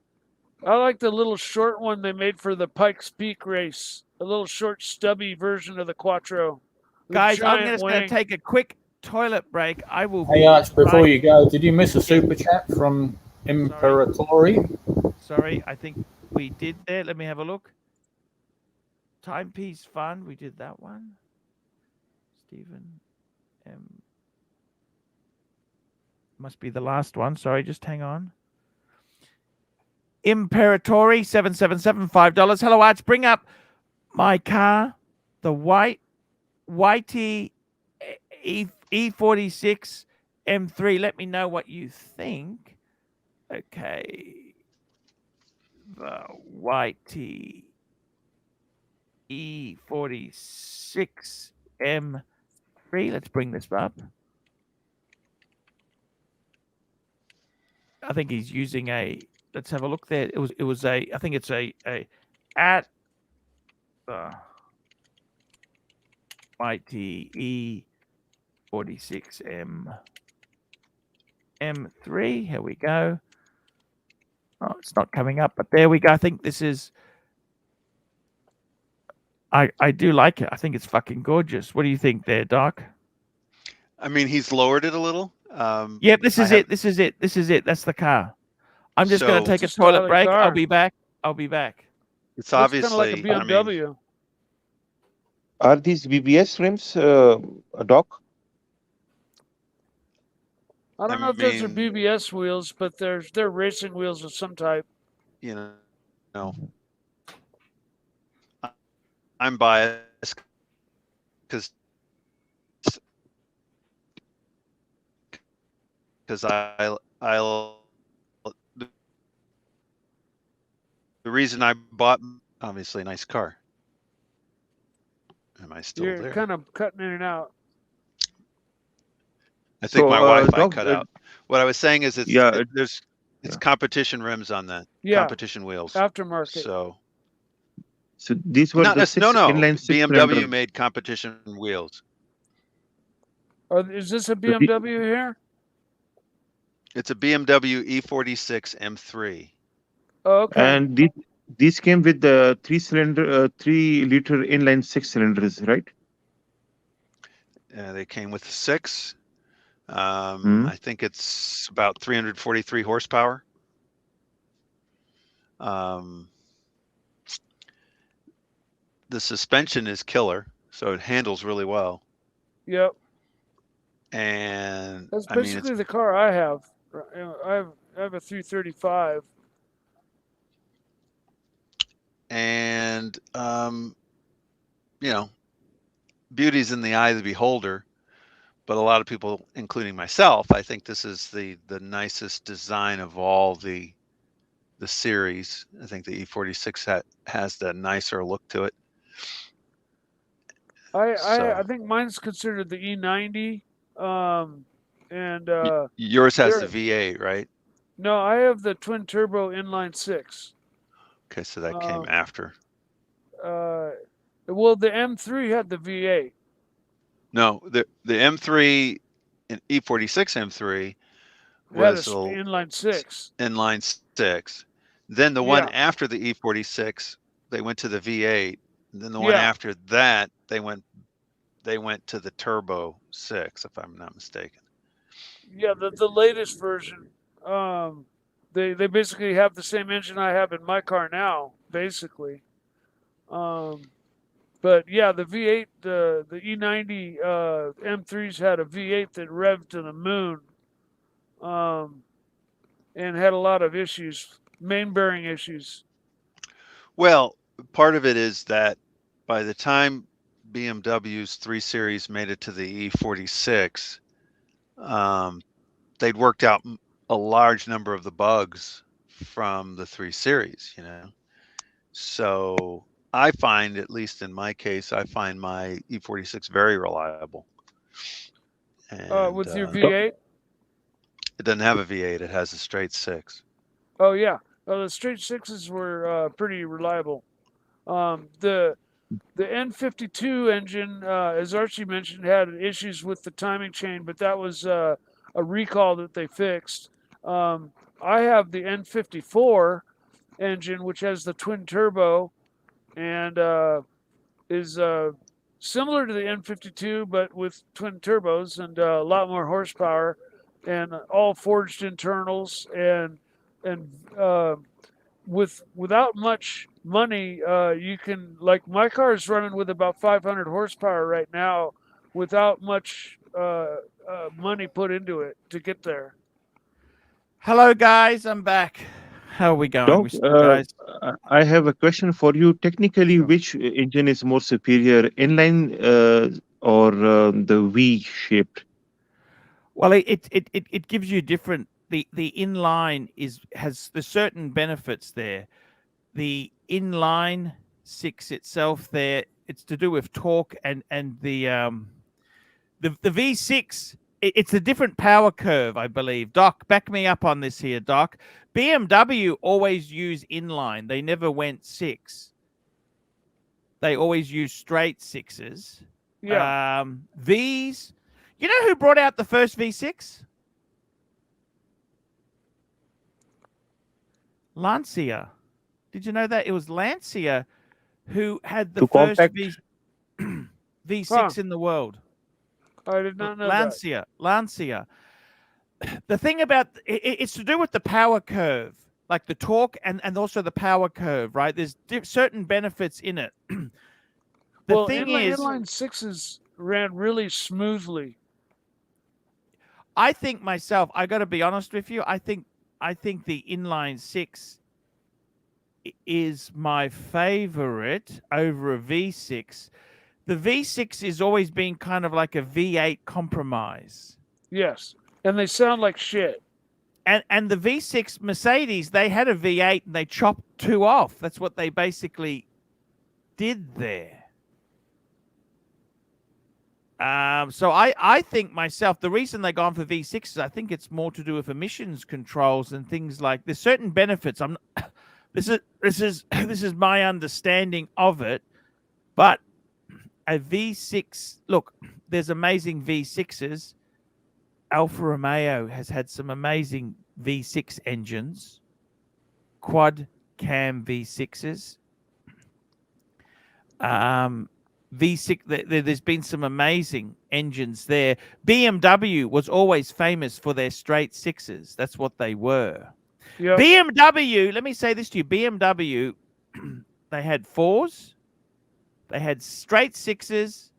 I like the little short one they made for the Pikes Peak race. A little short, stubby version of the Quattro. The Guys, I'm giant just going to wing. take a quick toilet break. I will. Hey, Arch, before right- you go, did you miss a super chat from Imperatori? Sorry, I think we did there. Let me have a look. Timepiece Fund. We did that one. Stephen M. Must be the last one. Sorry, just hang on. Imperatori $777 $5. Hello, Arch. Bring up my car, the YT E46 M3. Let me know what you think. Okay. the YT E46 M3. Let's bring this up. I think he's using a. Let's have a look there. It was a. I think it's a at YT E46 M3. Here we go. Oh, it's not coming up, but there we go. I think this is. I do like it. I think it's fucking gorgeous. What do you think there, Doc? I mean, he's lowered it a little. Yep, this is it. This is it. This is it. That's the car. I'm just going to take a It's a stylish toilet break. car. I'll be back. I'll be back. It's Looks obviously, kind of like a I mean, BMW. Are these BBS rims, Doc? I don't I know if those are mean- BBS wheels, but they're racing wheels of some type. you know, I'm biased because I'll the reason I bought, obviously, a nice car. Am I still You're there? kind of cutting in and out. I think So, my Wi-Fi Doc, cut out. What I was saying is, yeah, it's yeah. competition rims on that, Yeah, competition wheels. aftermarket. So So these were not the necessarily, no, inline BMW cylinder. made competition wheels. Is this a BMW here? It's a BMW E46 M3. Oh, okay. And these came with the 3-liter inline 6 cylinders, right? They came with 6. Hmm. I think it's about 343 horsepower. The suspension is killer, so it handles really well. Yep. And That's I mean, basically the car I have. I have a 335. and you know, beauty's in the eye of the beholder. But a lot of people, including myself, I think this is the nicest design of all the series. I think the E46 has the nicer look to it. I think mine's considered the E90. And Yours has the there- V8, right? no, I have the twin turbo inline 6. Okay, so that came after. Well, the M3 had the V8. No, the M3 and E46 M3 It had was a inline 6. inline 6. Then the one Yeah. after the E46, they went to the V8. And then the one Yeah. after that, they went to the Turbo 6, if I'm not mistaken. Yeah, the latest version. They basically have the same engine I have in my car now, basically. But yeah, the V8, the E90 M3s had a V8 that revved to the moon, and had a lot of issues, main bearing issues. Well, part of it is that by the time BMW's 3 Series made it to the E46, they'd worked out a large number of the bugs from the 3 Series, you know. So I find, at least in my case, I find my E46 very reliable. And, With your V8? it doesn't have a V8. It has a straight 6. Oh yeah, the straight 6s were pretty reliable. The N52 engine, as Archie mentioned, had issues with the timing chain, but that was a recall that they fixed. I have the N54 engine, which has the twin turbo, and is similar to the N52, but with twin turbos and a lot more horsepower, and all forged internals, and without much money, you can, like, my car is running with about 500 horsepower right now, without much money put into it to get there. Hello, guys. I'm back. How are we going? Doc, We still, guys? I have a question for you. Technically, which engine is more superior, inline or the V-shaped? Well, it gives you different. The inline has there's certain benefits there. the inline six itself there, it's to do with torque and the V6. It's a different power curve, I believe. Doc, back me up on this here, Doc. BMW always use inline. They never went six. They always use straight sixes. Yeah. V's. You know who brought out the first V6? Lancia. Did you know that? It was Lancia who had the Too first compact. V6 Huh. in the world. I did not know that. Lancia. The thing about it's to do with the power curve, like the torque and also the power curve, right? There's certain benefits in it. The thing is, inline sixes ran really smoothly. I think myself, I got to be honest with you. I think the inline six is my favorite over a V6. The V6 is always been kind of like a V8 compromise. Yes. And they sound like shit. And the V6 Mercedes, they had a V8 and they chopped two off. That's what they basically did there. So I think myself, the reason they gone for V6 is I think it's more to do with emissions controls and things like there's certain benefits. This is my understanding of it, but a V6, look, there's amazing V6s. Alfa Romeo has had some amazing V6 engines, quad cam V6s. V6, there's been some amazing engines there. BMW was always famous for their straight sixes. That's what they were. Yep. BMW, let me say this to you. BMW, they had fours, they had straight sixes,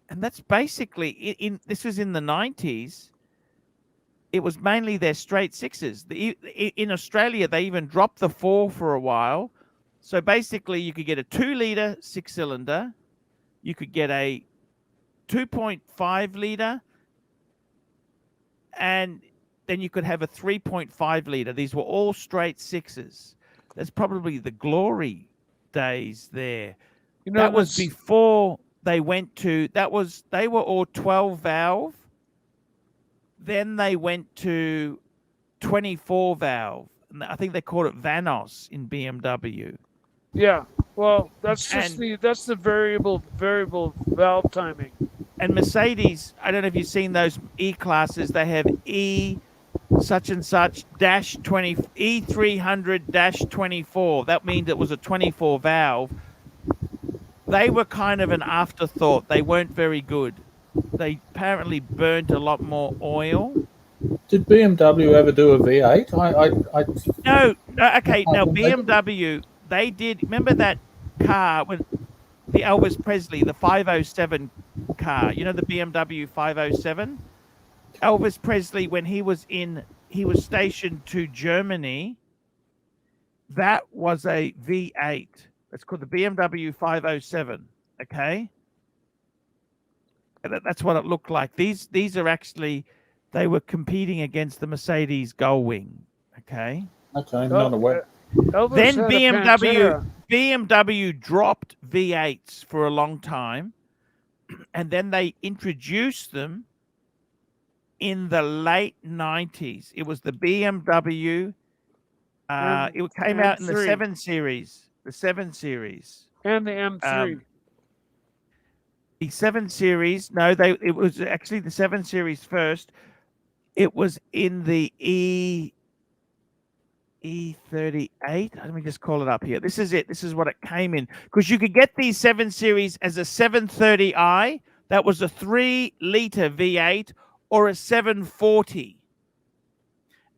and that's basically, this was in the 90s, it was mainly their straight sixes. In Australia, they even dropped the four for a while. So basically, you could get a 2-liter six-cylinder, you could get a 2.5-liter, and then you could have a 3.5-liter. These were all straight sixes. That's probably the glory days there. You know, that was before they went to, they were all 12 valve. Then they went to 24 valve. I think they called it Vanos in BMW. Yeah, well, that's just that's the variable valve timing. And Mercedes, I don't know if you've seen those E classes. They have E such and such dash 20 E300 dash 24. That means it was a 24 valve. They were kind of an afterthought. They weren't very good. They apparently burnt a lot more oil. Did BMW ever do a V8? No. Okay, now BMW, they did. Remember that car when the Elvis Presley, the 507 car? You know the BMW 507. Elvis Presley, when he was stationed to Germany. That was a V8. It's called the BMW 507. Okay, and that's what it looked like. These are actually, they were competing against the Mercedes Gullwing. Okay. Okay, not aware. Then BMW dropped V8s for a long time, and then they introduced them in the late 90s. It was the BMW. It came out in the 7 Series. The 7 Series. And the M3. The 7 Series. No, it was actually the 7 Series first. It was in the E38. Let me just call it up here. This is it. This is what it came in. Because you could get these 7 Series as a 730i. That was a 3-liter V8 or a 740.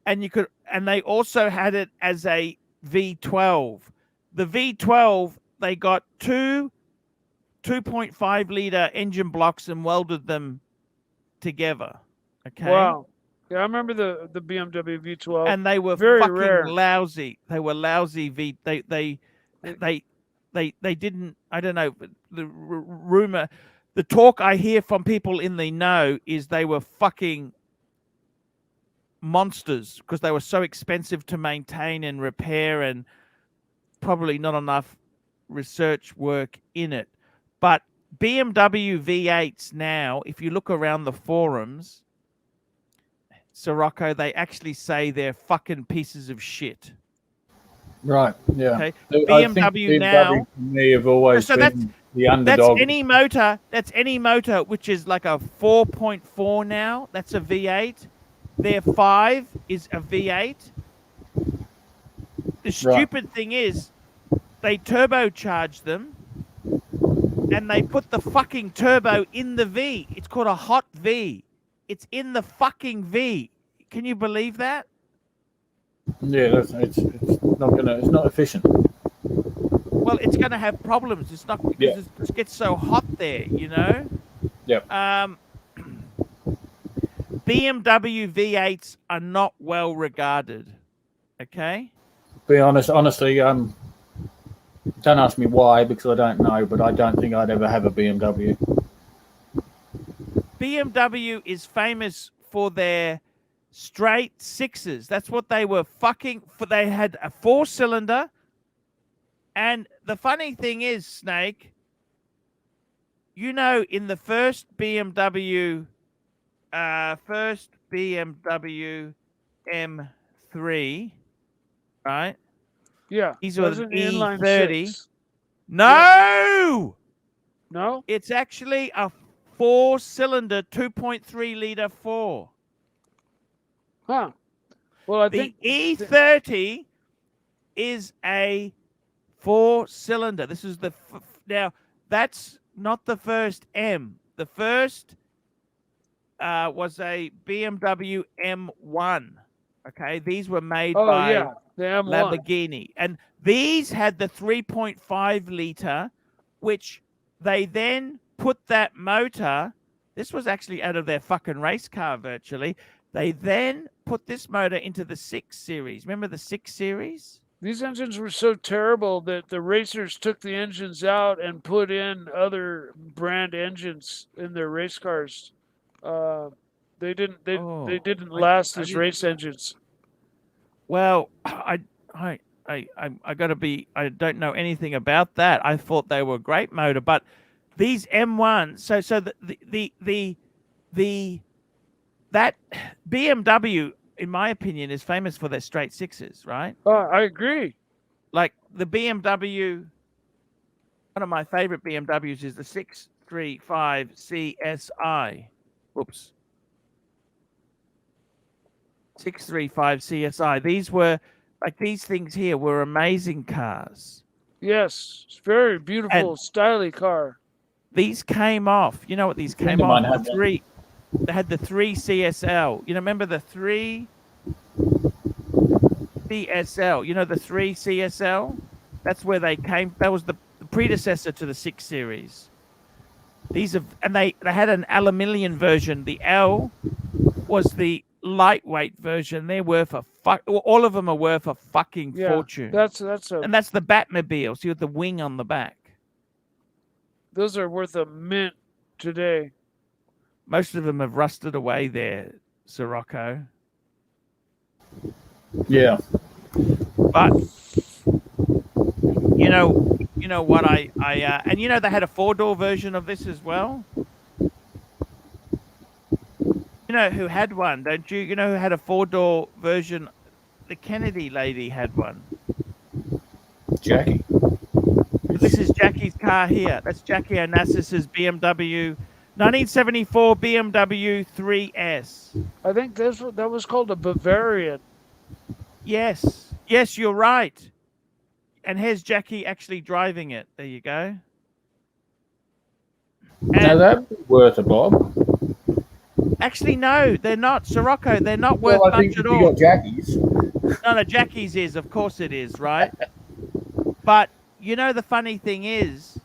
And they also had it as a V12. The V12, they got two 2.5-liter engine blocks and welded them together. Okay. Wow. Yeah, I remember the BMW V12. And they were very fucking rare. lousy. They were lousy. They didn't. I don't know. The rumor, the talk I hear from people in the know is they were fucking monsters because they were so expensive to maintain and repair, and probably not enough research work in it. But BMW V8s now, if you look around the forums, Sirocco, they actually say they're fucking pieces of shit. Right. Yeah. Okay. I think BMW BMW now. for me have always So been the That's underdog. any motor. That's any motor which is like a 4.4 now. That's a V8. Their 5 is a V8. The stupid thing is, they turbocharge them, and they put the fucking turbo in the V. It's called a hot V. It's in the fucking V. Can you believe that? Yeah, it's not efficient. Well, it's gonna have problems. It's not because it just gets so hot there, you know. Yep. BMW V8s are not well regarded. Okay. Be honest, honestly, don't ask me why, because I don't know, but I don't think I'd ever have a BMW. BMW is famous for their straight sixes. That's what they were fucking for. They had a 4-cylinder. And the funny thing is, Snake, you know, in the first BMW M3, right? Yeah. These were That's the an inline E30. six. No! No? It's actually a 4-cylinder, 2.3-liter 4. Huh. Well, I The think E30 is a 4-cylinder. This is the now. That's not the first M. The first was a BMW M1. Okay, these were made by the M1. Lamborghini, and these had the 3.5-liter, which they then put that motor. This was actually out of their fucking race car virtually. They then put this motor into the 6 Series. Remember the 6 Series? These engines were so terrible that the racers took the engines out and put in other brand engines in their race cars. They didn't last as race engines. Well, I gotta be. I don't know anything about that. I thought they were a great motor, but these M1. So that BMW, in my opinion, is famous for their straight sixes, right? I agree. Like the BMW, one of my favorite BMWs is the 635 CSI. Whoops. 635 CSI. These were, like, these things here were amazing cars. Yes, it's very beautiful, stylish car. These came off. You know what these came off? They had the 3 CSL. You know, remember the 3 CSL? You know the 3 CSL? That's where they came. That was the predecessor to the 6 Series. These are, and they had an aluminium version. The L was the lightweight version. They're worth a fuck. All of them are worth a fucking fortune. That's and that's the Batmobile. See, with the wing on the back. Those are worth a mint today. Most of them have rusted away there, Sirocco. Yeah. But you know what I and you know they had a 4-door version of this as well. You know who had one, don't you? You know who had a 4-door version? The Kennedy lady had one. Jackie. This is Jackie's car here. That's Jackie Onassis's BMW 1974 BMW 3S. I think that was called a Bavarian. Yes, you're right. And here's Jackie actually driving it. There you go. Now that'd be worth a bob. Actually, no, they're not. Sirocco, they're not worth Well, I much think at you all. got Jackie's. No, Jackie's is. Of course it is, right? But, you know, the funny thing is,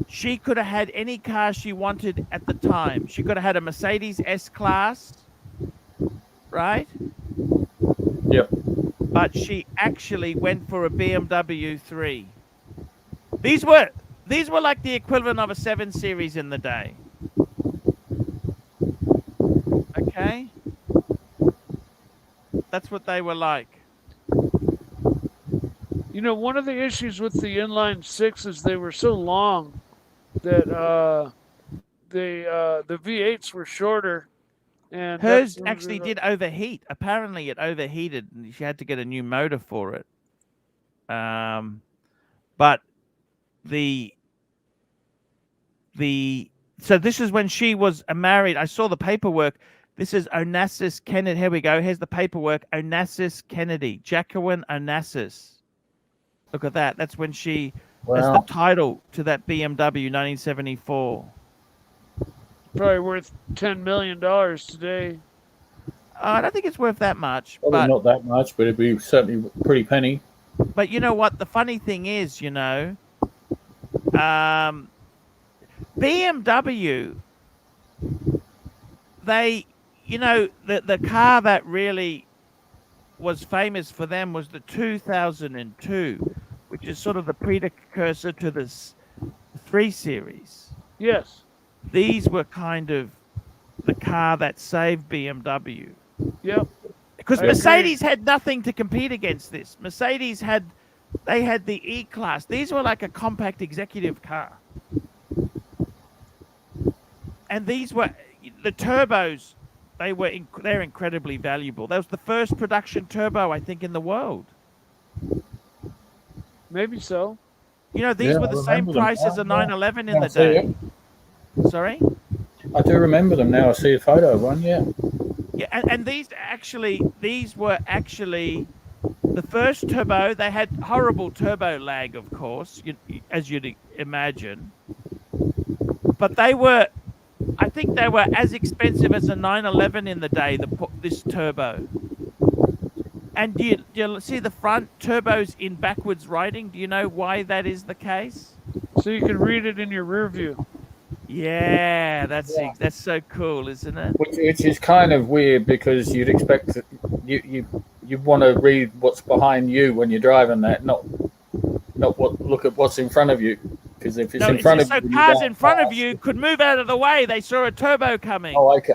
she could have had any car she wanted at the time. She could have had a Mercedes S-Class, right? Yep. But she actually went for a BMW 3. These were like the equivalent of a 7 Series in the day. Okay? That's what they were like. You know, one of the issues with the inline six is they were so long that the V8s were shorter, and Hers actually did overheat. Apparently, it overheated, and she had to get a new motor for it. But the so this is when she was married. I saw the paperwork. This is Onassis Kennedy. Here we go. Here's the paperwork. Onassis Kennedy, Jacqueline Onassis. Look at that. That's when she. That's the title to that BMW 1974. Probably worth $10 million today. I don't think it's worth that much. Probably but not that much, but it'd be certainly a pretty penny. But you know what? The funny thing is, you know, BMW, they, you know, the car that really was famous for them was the 2002, which is sort of the precursor to this 3 Series. Yes. These were kind of the car that saved BMW. Yep. Because Mercedes had nothing to compete against this. Mercedes had the E-Class. These were like a compact executive car. And these were the turbos. They're incredibly valuable. That was the first production turbo, I think, in the world. Maybe so. You know, these were the same price as a 911 in the day. Sorry? I do remember them now. I see a photo of one, yeah. Yeah, and these were actually the first turbo. They had horrible turbo lag, of course, as you'd imagine. But they were, I think they were as expensive as a 911 in the day, this turbo. And do you see the front turbos in backwards riding? Do you know why that is the case? So you can read it in your rear view. Yeah, that's so cool, isn't it? Which is kind of weird because you'd expect that you want to read what's behind you when you're driving that, not look at what's in front of you. Because if it's in front of you, so cars in front of you could move out of the way. They saw a turbo coming. Oh, okay.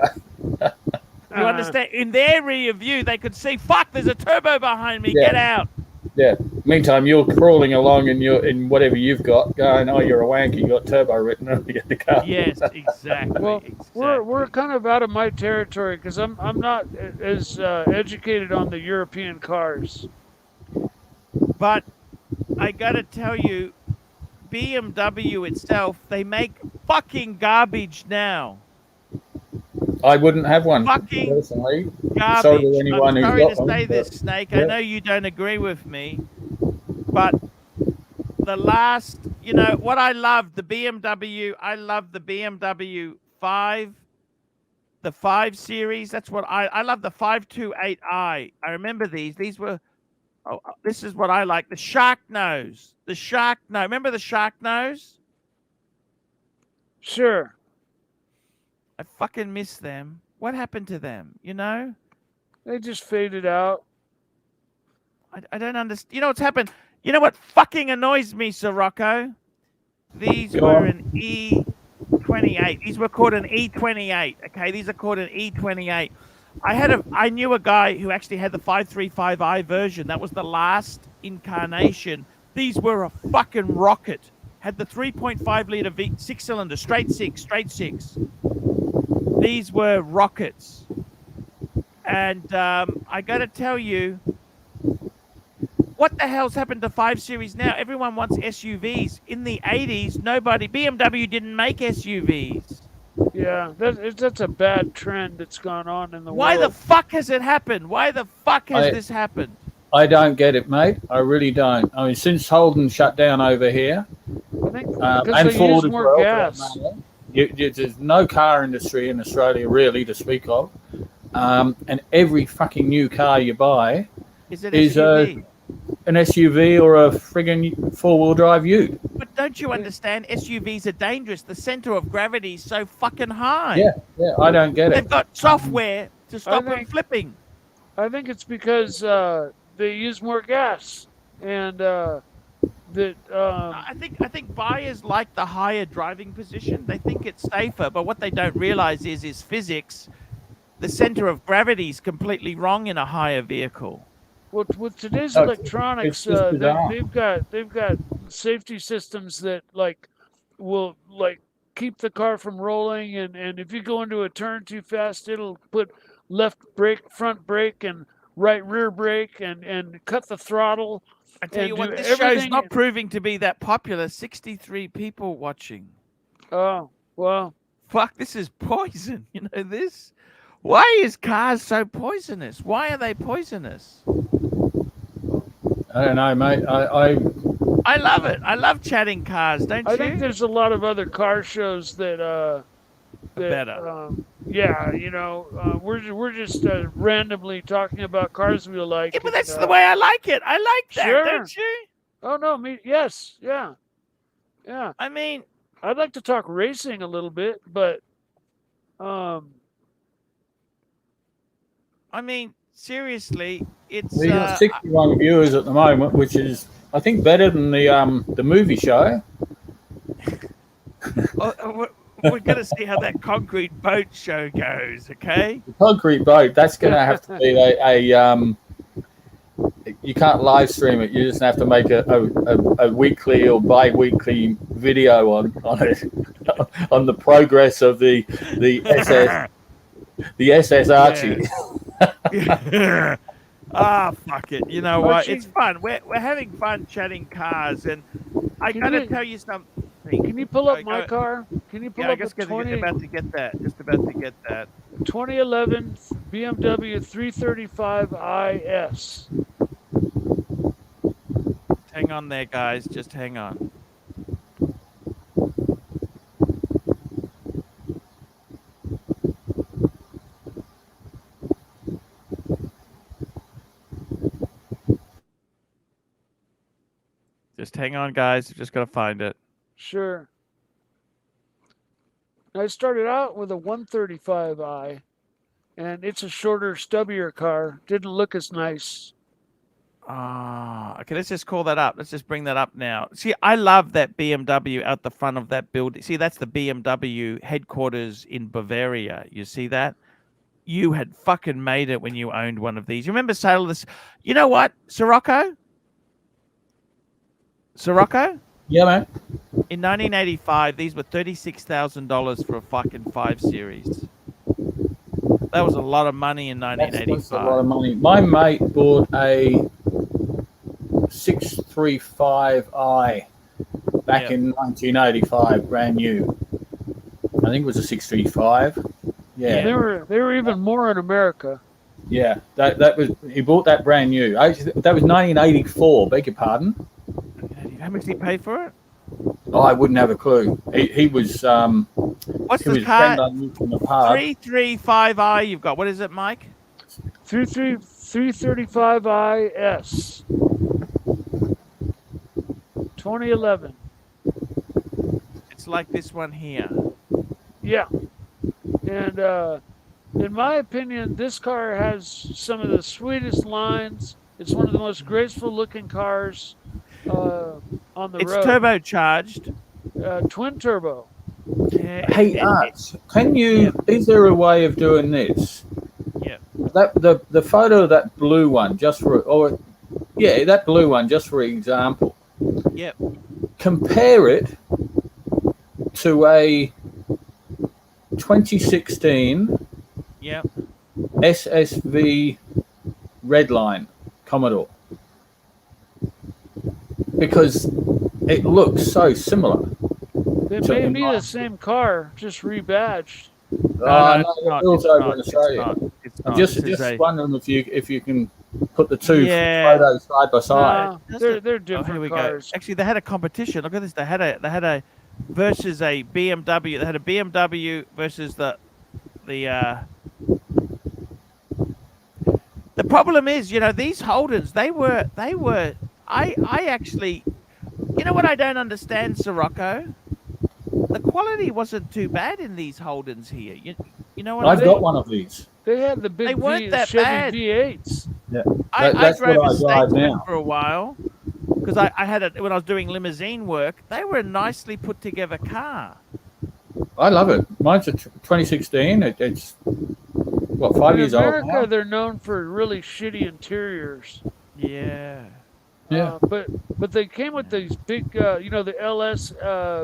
You understand? In their rear view, they could see, fuck, there's a turbo behind me. Yeah. Get out. Yeah. Meantime, you're crawling along in whatever you've got, going, "Oh, you're a wanker. You got turbo written on the car." Yes, exactly. Well, we're kind of out of my territory because I'm not as educated on the European cars. But I gotta tell you, BMW itself, they make fucking garbage now. I wouldn't have one fucking personally. Garbage. Sorry to anyone I'm who's sorry got to one, say this, Snake. Yeah. I know you don't agree with me, but the last, you know, what I love, the BMW, I love the BMW 5, the 5 Series. That's what I love, the 528i. I remember these. These were, this is what I like, the shark nose. The shark nose. Remember the shark nose? Sure. I fucking miss them. What happened to them? You know? They just faded out. I don't understand. You know what's happened? You know what fucking annoys me, Sirocco? These were an E28. These were called an E28. Okay, these are called an E28. I knew a guy who actually had the 535i version. That was the last incarnation. These were a fucking rocket. Had the 3.5 liter V6 cylinder, straight six. These were rockets. And I got to tell you, what the hell's happened to 5 Series now? Everyone wants SUVs. In the 80s, BMW didn't make SUVs. Yeah, that's a bad trend that's gone on in the world. Why the fuck has it happened? Why the fuck has this happened? I don't get it, mate. I really don't. I mean, since Holden shut down over here, I think and Ford as more well, gas. There's no car industry in Australia really to speak of, and every fucking new car you buy is an SUV. An SUV or a friggin' four-wheel drive ute. But don't you understand? SUVs are dangerous. The center of gravity is so fucking high. Yeah, I don't get it. They've got software to stop them flipping. I think it's because they use more gas, and I think buyers like the higher driving position. They think it's safer, but what they don't realize is physics. The center of gravity is completely wrong in a higher vehicle. with today's No, electronics, it's just bizarre. they've got safety systems that like will like keep the car from rolling, and if you go into a turn too fast, it'll put left brake, front brake, and right rear brake, and cut the throttle. I tell you and what, do this show's everything. not proving to be that popular. 63 people watching. Oh, well, Fuck, this is poison. You know this? Why is cars so poisonous? Why are they poisonous? I don't know, mate. I I love it. I love chatting cars, don't you? I think there's a lot of other car shows that better. Yeah, you know, we're just randomly talking about cars we like. Yeah, but and, that's the way I like it. I like that, Sure. don't you? Oh no, yes, yeah. I mean, I'd like to talk racing a little bit, but seriously, it's we got 61 viewers at the moment, which is I think better than the movie show. we're going to see how that concrete boat show goes, okay? The concrete boat, that's going to have to be a you can't live stream it. You just have to make a weekly or bi-weekly video on it, on the progress of the SS Archie. Fuck it. You know what? It's fun. We're having fun chatting cars, and I got to tell you something. Can you pull up my car? Can you pull up a 20? About to get that. Just about to get that. 2011 BMW 335IS. Hang on there, guys. Just hang on. Just hang on, guys. Just got to find it. Sure. I started out with a 135i, and it's a shorter, stubbier car. Didn't look as nice. Okay, let's just call that up. Let's just bring that up now. See, I love that BMW out the front of that building. See, that's the BMW headquarters in Bavaria. You see that? You had fucking made it when you owned one of these. You remember sale of this? You know what? Sirocco? Yeah, man. In 1985, these were $36,000 for a fucking 5 Series. That was a lot of money in 1985. That's a lot of money. My mate bought a 635i back in 1985, brand new. I think it was a 635. Yeah. They were even more in America. Yeah, that was he bought that brand new. That was 1984. Beg your pardon. How much did he pay for it? Oh, I wouldn't have a clue. He was What's he the was car? friend I knew from the pub. 335i. You've got. What is it, Mike? 335IS. 2011. It's like this one here. Yeah. And in my opinion, this car has some of the sweetest lines. It's one of the most graceful looking cars on the road. It's turbocharged. Twin turbo. Hey, Arch, can you? Is there a way of doing this? Yeah. That the photo of that blue one, just for that blue one, just for example. Yep. Compare it to a 2016 Yep. SSV Redline Commodore, because it looks so similar. It may be the same car, just rebadged. No, it's not. It's over in Australia. It's I'm not. just This is wondering if you can put the two photos side by side. No, they're different here we cars. go. Actually, they had a competition. Look at this. They had a versus a BMW. They had a BMW versus the problem is, you know, these Holdens, they were I actually, you know what I don't understand, Sirocco? The quality wasn't too bad in these Holdens here. You know what I've got one of these. They had the big They weren't that Chevy bad. V8s. Yeah, I that's drove what a I drive Statesman now. for a while because I had it when I was doing limousine work. They were a nicely put together car. I love it. Mine's a 2016. It's what, 5 years In old America, now? they're known for really shitty interiors. Yeah. Yeah. But they came with these big, the LS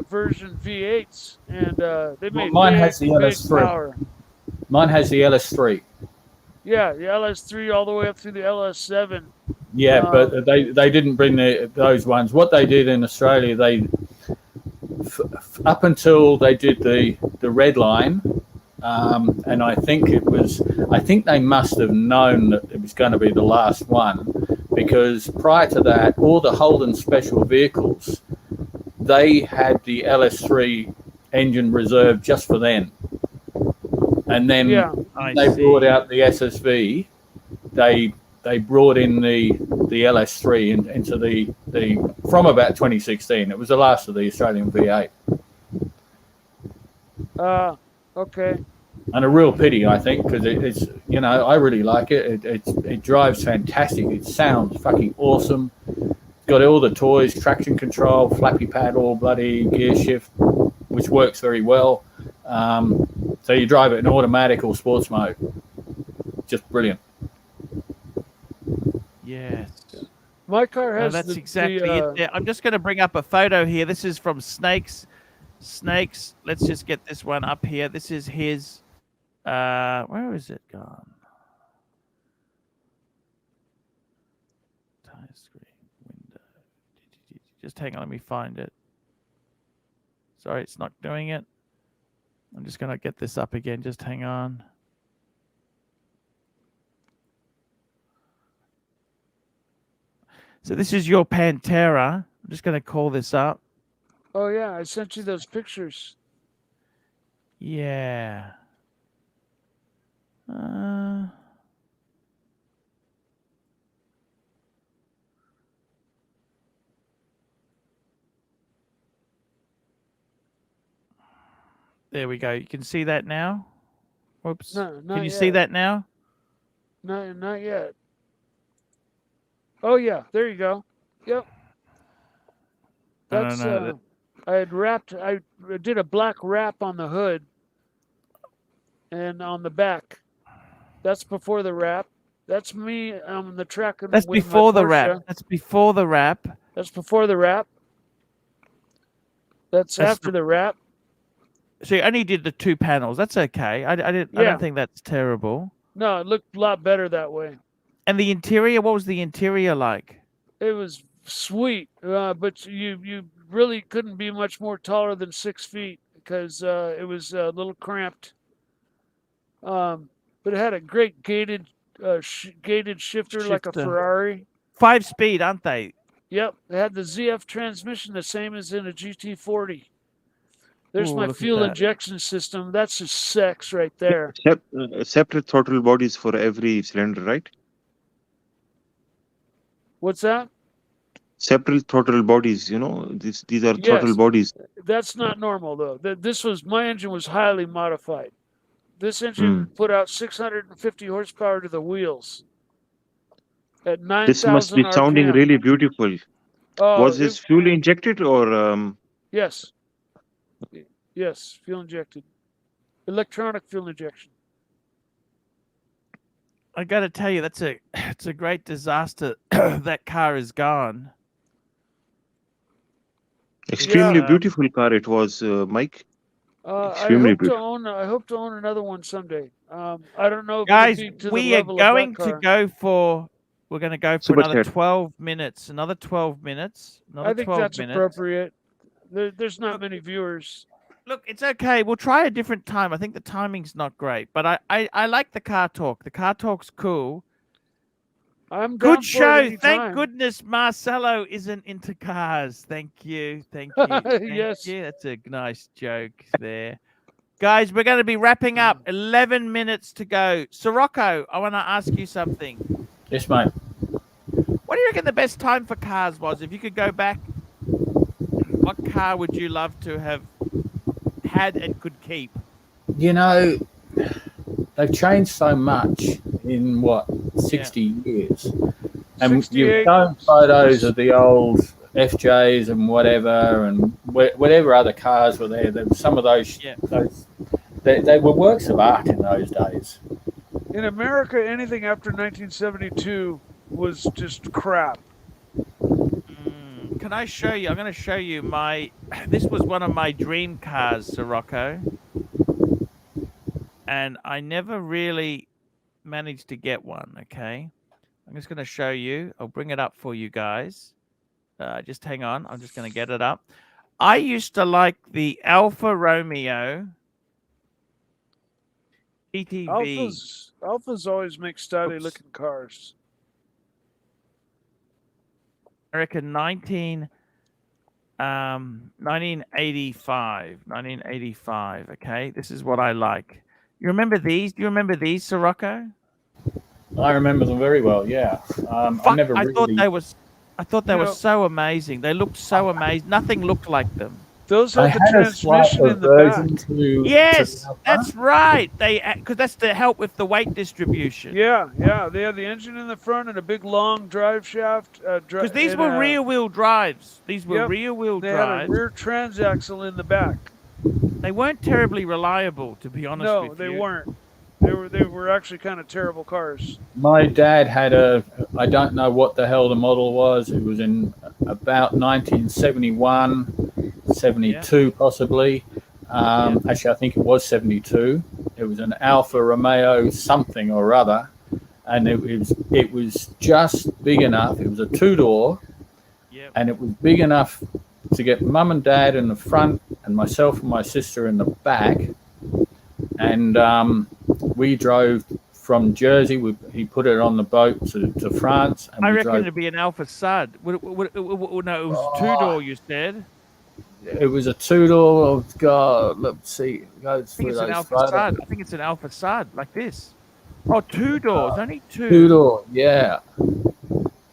version V8s, and they Well, made mine big, has the big LS3. power. Mine has the LS3. Yeah, the LS3 all the way up through the LS7. Yeah, but they didn't bring those ones. What they did in Australia, they up until they did the red line, and I think they must have known that it was going to be the last one, because prior to that, all the Holden special vehicles, they had the LS3 engine reserved just for them. And then they brought out the SSV. They brought in the LS3 into the from about 2016. It was the last of the Australian V8. Okay. And a real pity, I think, because it's I really like it. It drives fantastic. It sounds fucking awesome. It's got all the toys, traction control, flappy paddle, bloody gear shift, which works very well. So you drive it in automatic or sports mode. Just brilliant. Yes. My car has that's exactly it there. I'm just going to bring up a photo here. This is from Snakes. Let's just get this one up here. This is his. Where is it gone? Tire screen window. Just hang on. Let me find it. Sorry, it's not doing it. I'm just going to get this up again. Just hang on. So this is your Pantera. I'm just going to call this up. Oh, yeah. I sent you those pictures. Yeah. There we go. You can see that now? Whoops. No, not can you yet. see that now? No, not yet. Oh, yeah. There you go. Yep. That's, I had wrapped, I did a black wrap on the hood and on the back. That's before the wrap. That's me on the track. That's before the wrap. That's before the wrap. That's before the wrap. That's after the wrap. So you only did the 2 panels. That's okay. I don't think that's terrible. No, it looked a lot better that way. And the interior, what was the interior like? It was sweet, but you really couldn't be much more taller than 6 feet because it was a little cramped. But it had a great gated shifter like a Ferrari. 5-speed, aren't they? Yep, it had the ZF transmission, the same as in a GT40. There's my fuel injection system. That's just sex right there. Separate throttle bodies for every cylinder, right? What's that? Separate throttle bodies. These are throttle bodies. That's not normal though. My engine was highly modified. This engine put out 650 horsepower to the wheels at 9,000 This must be sounding RPM. really beautiful. Was this fuel injected or? Yes. Yes, fuel injected. Electronic fuel injection. I got to tell you, it's a great disaster. That car is gone. Extremely beautiful car it was, Mike. Extremely beautiful. I hope to own another one someday. I don't know. Guys, we are going to go for. We're going to go for another 12 minutes. Another 12 minutes. I think that's appropriate. There's not many viewers. Look, it's okay. We'll try a different time. I think the timing's not great, but I like the car talk. The car talk's cool. I'm good show. Thank goodness Marcelo isn't into cars. Thank you. Thank you. Yes. You. That's a nice joke there. Guys, we're going to be wrapping up. 11 minutes to go. Sirocco, I want to ask you something. Yes, mate. What do you reckon the best time for cars was? If you could go back, what car would you love to have had and could keep? They've changed so much in 60 years, and you've shown photos of the old FJs and whatever, and whatever other cars were there. Some of those, they were works of art in those days. In America, anything after 1972 was just crap. Can I show you? I'm going to show you my. This was one of my dream cars, Sirocco, and I never really managed to get one. Okay, I'm just going to show you. I'll bring it up for you guys. Just hang on. I'm just going to get it up. I used to like the Alfa Romeo GTV. Alphas always make stylish Oops. looking cars. I reckon 1985. Okay, this is what I like. You remember these? Do you remember these, Sirocco? I remember them very well. Yeah, I Fuck, never I really. thought they were know- so amazing. They looked so amazing. Nothing looked like them. Those I have the had a slight transmission in the back. aversion to. Yes, to Alpha. that's right. Because that's to help with the weight distribution. Yeah, they had the engine in the front and a big long drive shaft. Because these were rear-wheel drives. These were Yep, rear-wheel They had a drives. rear transaxle in the back. They weren't terribly reliable, to be honest No, with they you. weren't. They were actually kind of terrible cars. My dad had a. I don't know what the hell the model was. It was in about 1971, 72 possibly. Actually, I think it was 72. It was an Alfa Romeo something or other, and it was just big enough. It was a two-door, Yep. and it was big enough to get mum and dad in the front and myself and my sister in the back. And we drove from Jersey. He put it on the boat to France. And I we reckon drove. it'd be an Alpha Sud. No, it was two-door, you said. It was a two-door. Oh, God, let's see. Go I think through it's an those Alpha photos. Sud. I think it's an Alpha Sud, like this. Oh, two doors, only two. Two-door, yeah.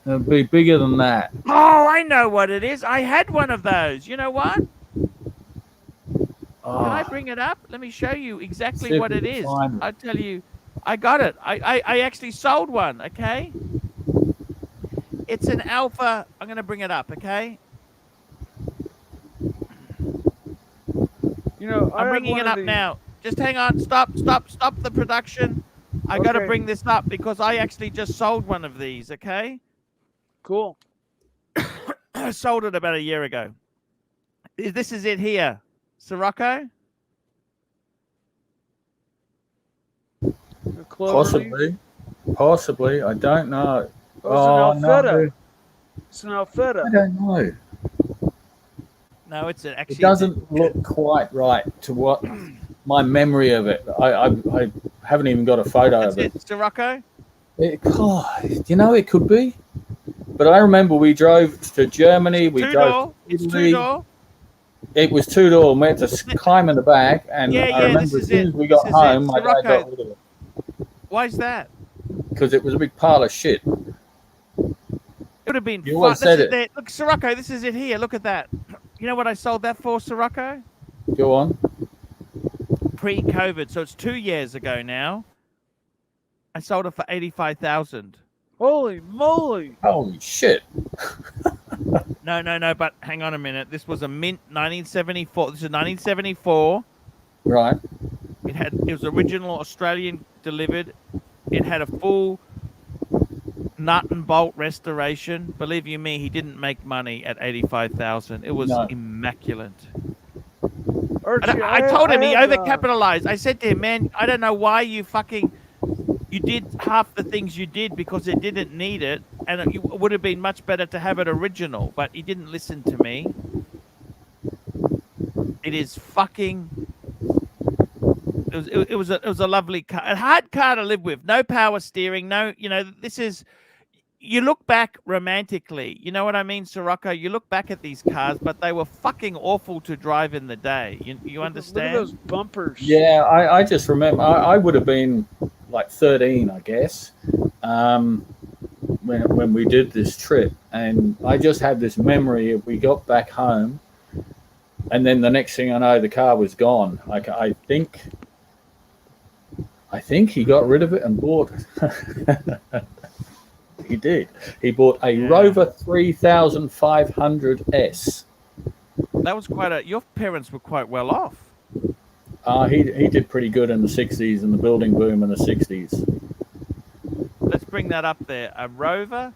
It'd be bigger than that. Oh, I know what it is. I had one of those. You know what? Oh, Can I bring it up? Let me show you See exactly if what we it can is. find it. I'll tell you. I got it. I actually sold one, okay? It's an Alpha. I'm going to bring it up, okay? You know, I'm bringing it up now. Just hang on. Stop the production. I got to Okay. bring this up because I actually just sold one of these, okay? Cool. I sold it about a year ago. This is it here. Sirocco? Possibly. I don't know. Oh, it's an Alfetta. no, It's an Alfetta. I don't know. No, it's actually. It doesn't look quite right to what my memory of it. I haven't even got a photo That's of it. it, Sirocco? You know, it could be. But I remember we drove to Germany. We drove. It's Italy. two-door. It was two-door. And we had to climb in the back. And Yeah, I yeah, remember this as is soon it. as we got This is it. home, my dad Sirocco. got rid of it Why is that? because it was a big pile of shit. It would have been You fun. always said This is it. it. Look, Sirocco, this is it here. Look at that. You know what I sold that for, Sirocco? Go on. Pre-COVID, so it's 2 years ago now. I sold it for 85,000. Holy moly! Holy shit. No, but hang on a minute. This was a mint 1974. This is 1974. Right. It was original Australian delivered. It had a full nut and bolt restoration. Believe you me, he didn't make money at 85,000. It was No. immaculate. Archie, I told him he have, overcapitalized. I said to him, man, I don't know why you did half the things you did because it didn't need it, and it would have been much better to have it original. But he didn't listen to me. It is fucking. It was a lovely car, a hard car to live with. No power steering. No, this is. You look back romantically. You know what I mean, Sirocco? You look back at these cars, but they were fucking awful to drive in the day. You understand? Look at those bumpers. Yeah, I just remember I would have been like 13, I guess, when we did this trip, and I just had this memory of we got back home, and then the next thing I know, the car was gone. Like I think he got rid of it and bought. He did. He bought a Rover 3500S. That was your parents were quite well off. He did pretty good in the 60s and the building boom in the 60s. bring that up there. A Rover.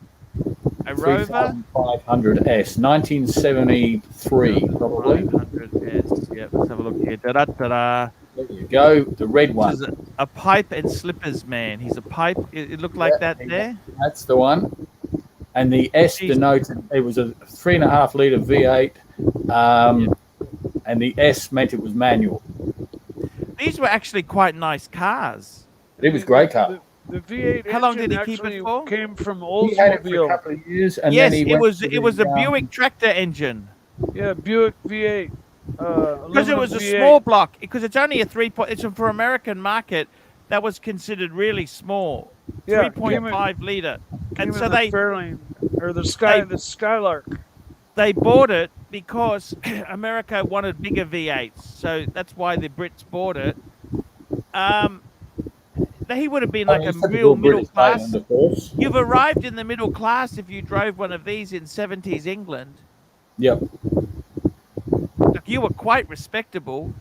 A Rover. 3500S, 1973, probably. 500S. Yeah, let's have a look here. Da-da-da-da. There you go, the red This one. is a pipe and slippers man. He's a pipe. It looked like that there. That's the one. And the S Jeez. denoted it was a 3.5 litre V8, and the S meant it was manual. These were actually quite nice cars. It was a great car. The V8 How long engine did he keep it actually for? came from He had it for a Oldsmobile. couple of years, and Yes, then he it went was. to It was the, a Buick tractor engine. Yeah, Buick V8. Because it was a V8. small block. Because it's only a 3. It's for American market. That was considered really small. Yeah, 3.5 liter. Came And so in the they Fairlane, or the Skylark. they bought it because America wanted bigger V8s. So that's why the Brits bought it. He would have been like a real middle class. Island, of course. You've arrived in the middle class if you drove one of these in 70s England. Yep. Like, you were quite respectable.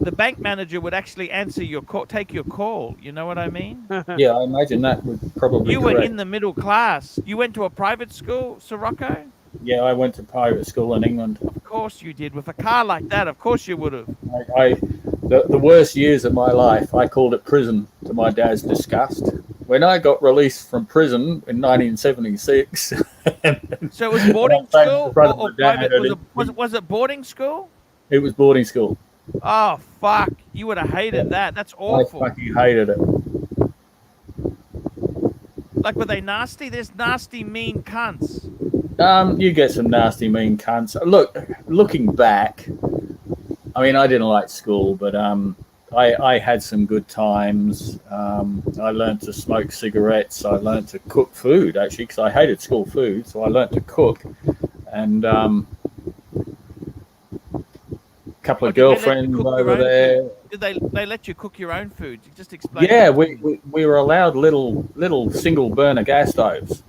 The bank manager would actually answer your call, take your call. You know what I mean? Yeah, I imagine that would probably. You correct. were in the middle class. You went to a private school, Sirocco? Yeah, I went to private school in England. Of course you did. With a car like that, of course you would have. The worst years of my life, I called it prison to my dad's disgust. When I got released from prison in 1976. So it was boarding school or private? Was Was it boarding school? It was boarding school. Oh, fuck. You would have hated that. That's awful. I fucking hated it. Like, were they nasty? There's nasty, mean cunts. You get some nasty, mean cunts. Look, looking back, I mean, I didn't like school, but I had some good times. I learned to smoke cigarettes. I learned to cook food, actually, because I hated school food. So I learned to cook. And a couple of girlfriends over there. Did they let you cook your own food? Just explain. Yeah, we were allowed little single burner gas stoves.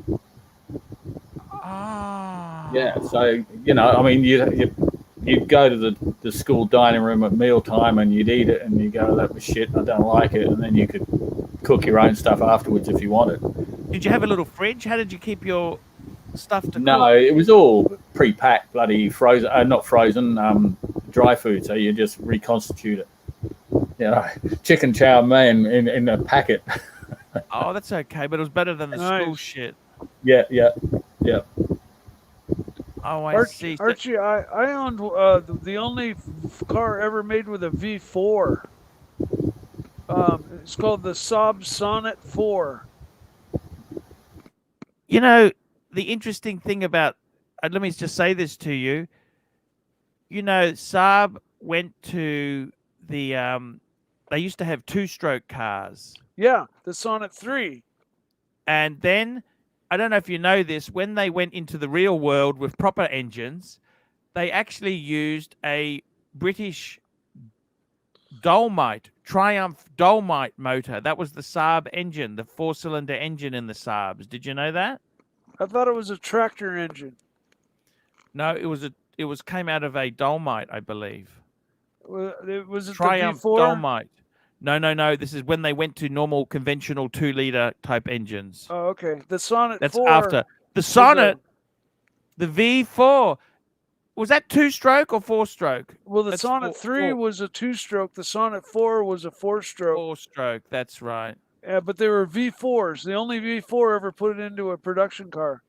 Ah. Yeah, so I mean, you'd go to the school dining room at mealtime and you'd eat it and you go, that was shit, I don't like it, and then you could cook your own stuff afterwards if you wanted. Did you have a little fridge? How did you keep your stuff to cook? No, it was all pre-packed, bloody frozen, not frozen, dry food. So you just reconstitute it. Chicken chow mein in a packet. Oh, that's okay, but it was better than the school shit. Yeah. Oh, I see. Archie, I owned the only car ever made with a V4. It's called the Saab Sonnet 4. You know, the interesting thing about, let me just say this to you. Saab went to the, they used to have 2-stroke cars. Yeah, the Sonnet 3. And then, I don't know if you know this, when they went into the real world with proper engines, they actually used a British Triumph Dolomite motor. That was the Saab engine, the 4-cylinder engine in the Saabs. Did you know that? I thought it was a tractor engine. No, it was came out of a Dolomite, I believe. Was it Triumph the V4? Dolomite. No. This is when they went to normal conventional 2-liter type engines. Oh, okay. The Sonnet 4. That's after the Sonnet. The V4. Was that 2-stroke or 4-stroke? Well, the Sonnet 3 was a 2-stroke. The Sonnet 4 was a 4-stroke. 4-stroke. That's right. Yeah, but they were V4s. The only V4 ever put it into a production car.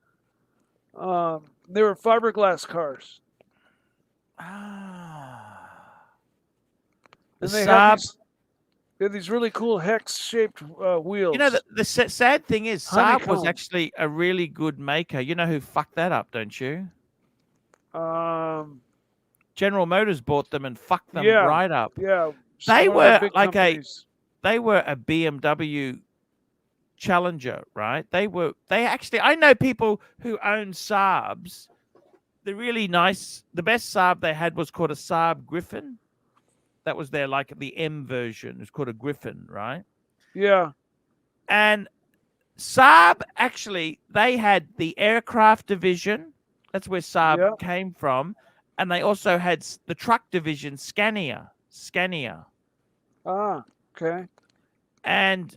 They were fiberglass cars. Ah. And they had these really cool hex-shaped wheels. The sad thing is, Saab was Honeycomb. actually a really good maker. You know who fucked that up, don't you? General Motors bought them and fucked them right up. Yeah. They one of were the big like companies. they were a BMW Challenger, right? I know people who own Saabs. The really nice, the best Saab they had was called a Saab Griffin. That was their, like, the M version. It's called a Griffin, right? Yeah. And Saab, actually, they had the aircraft division. That's where Saab came from. And they also had the truck division, Scania. Ah, okay. And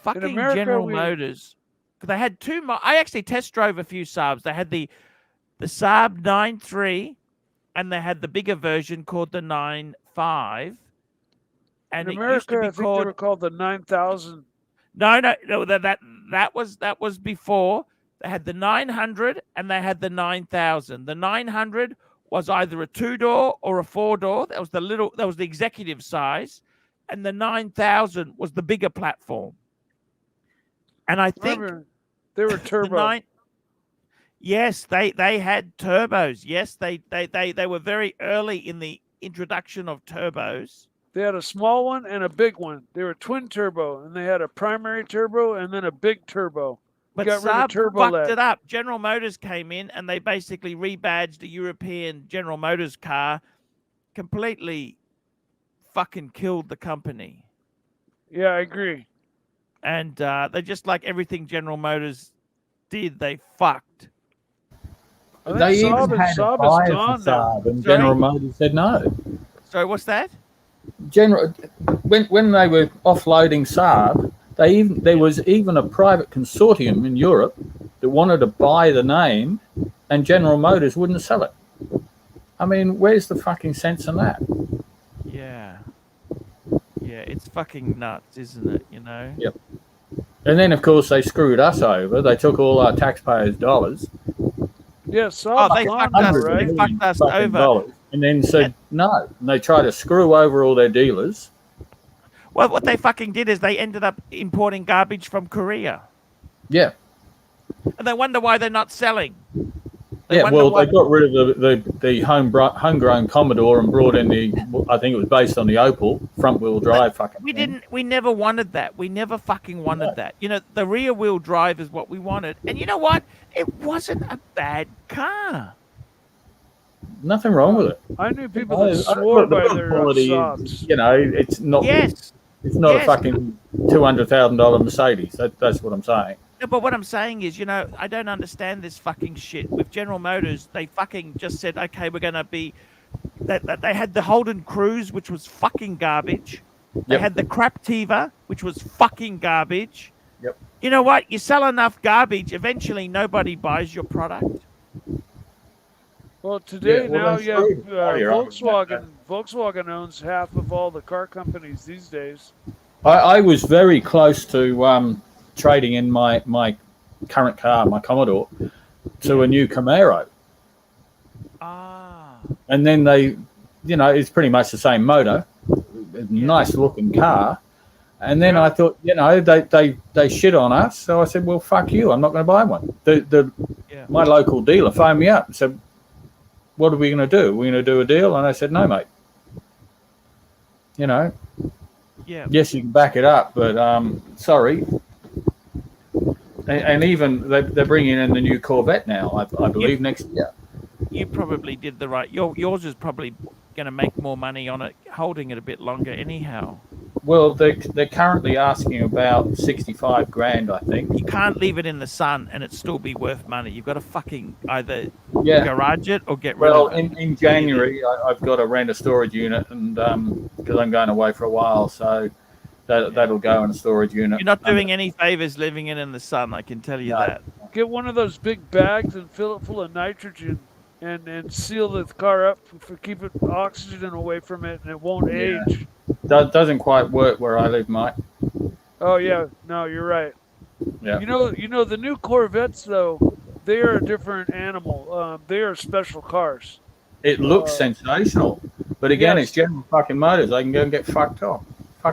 fucking America, General we- Motors. They had two. I actually test drove a few Saabs. They had the Saab 9.3, and they had the bigger version called the 9.5. And In it used to America, be I think they called were called the 9000. no, that was before. They had the 900 and they had the 9000. The 900 was either a 2-door or a 4-door. That was the executive size, and the 9000 was the bigger platform. And I think Remember, they were turbo. Yes, they had turbos. Yes, they were very early in the introduction of turbos. They had a small one and a big one. They were twin turbo, and they had a primary turbo and then a big turbo. But Got rid of Saab turbo fucked LED. it up. General Motors came in and they basically rebadged a European General Motors car, completely fucking killed the company. Yeah, I agree. And they just like everything General Motors did, they fucked. I think They even Saab had a is buyer gone for now. Saab, and Sorry? General Motors said no. So what's that? When they were offloading Saab, there was even a private consortium in Europe that wanted to buy the name, and General Motors wouldn't sell it. I mean, where's the fucking sense in that? Yeah. Yeah, it's fucking nuts, isn't it? You know? Yep. And then, of course, they screwed us over. They took all our taxpayers' dollars. Yeah, Saab they gone fucked now, us. hundreds of right? They million fucked us fucking over. dollars, and then said no. And they tried to screw over all their dealers. Well, what they fucking did is they ended up importing garbage from Korea. Yeah. And they wonder why they're not selling. They got rid of the homegrown Commodore and brought in I think it was based on the Opel front wheel drive fucking thing. We never wanted that. We never fucking wanted that. You know, the rear wheel drive is what we wanted. And you know what? It wasn't a bad car. Nothing wrong with it. I knew people that swore by their Saabs. You know, it's not. Yes. It's not Yes. a fucking $200,000 Mercedes. That's what I'm saying. No, but what I'm saying is, you know, I don't understand this fucking shit. With General Motors, they fucking just said, okay, we're going to be... They had the Holden Cruise, which was fucking garbage. They Yep. had the Craptiva, which was fucking garbage. Yep. You know what? You sell enough garbage, eventually nobody buys your product. Well, today Yeah, well, now that's you have true. Oh, you're right. Volkswagen. Volkswagen owns half of all the car companies these days. I was very close to trading in my current car, my Commodore, to a new Camaro. Ah. And then they, you know, it's pretty much the same motor, nice looking car. And then I thought, you know, they shit on us. So I said, well, fuck you. I'm not going to buy one. My local dealer phoned me up and said, what are we going to do? Are we going to do a deal? And I said, no, mate. You know, yes, you can back it up, but sorry. And even they're bringing in the new Corvette now, I believe, next year. You probably did the right... Yours is probably going to make more money on it, holding it a bit longer anyhow. Well, they're currently asking about 65 grand, I think. You can't leave it in the sun and it still be worth money. You've got to fucking either garage it or get rid of it. Well, in January, I've got to rent a storage unit, and because I'm going away for a while, so that'll go in a storage unit. You're not doing any favors leaving it in the sun, I can tell you that. Get one of those big bags and fill it full of nitrogen and seal the car up for keep it oxygen away from it, and it won't age. Doesn't quite work where I live, Mike. Oh yeah, no, you're right. Yeah. You know the new Corvettes though, they are a different animal. They are special cars. It looks sensational, but again, yes. it's General fucking Motors. They can go and get fucked off.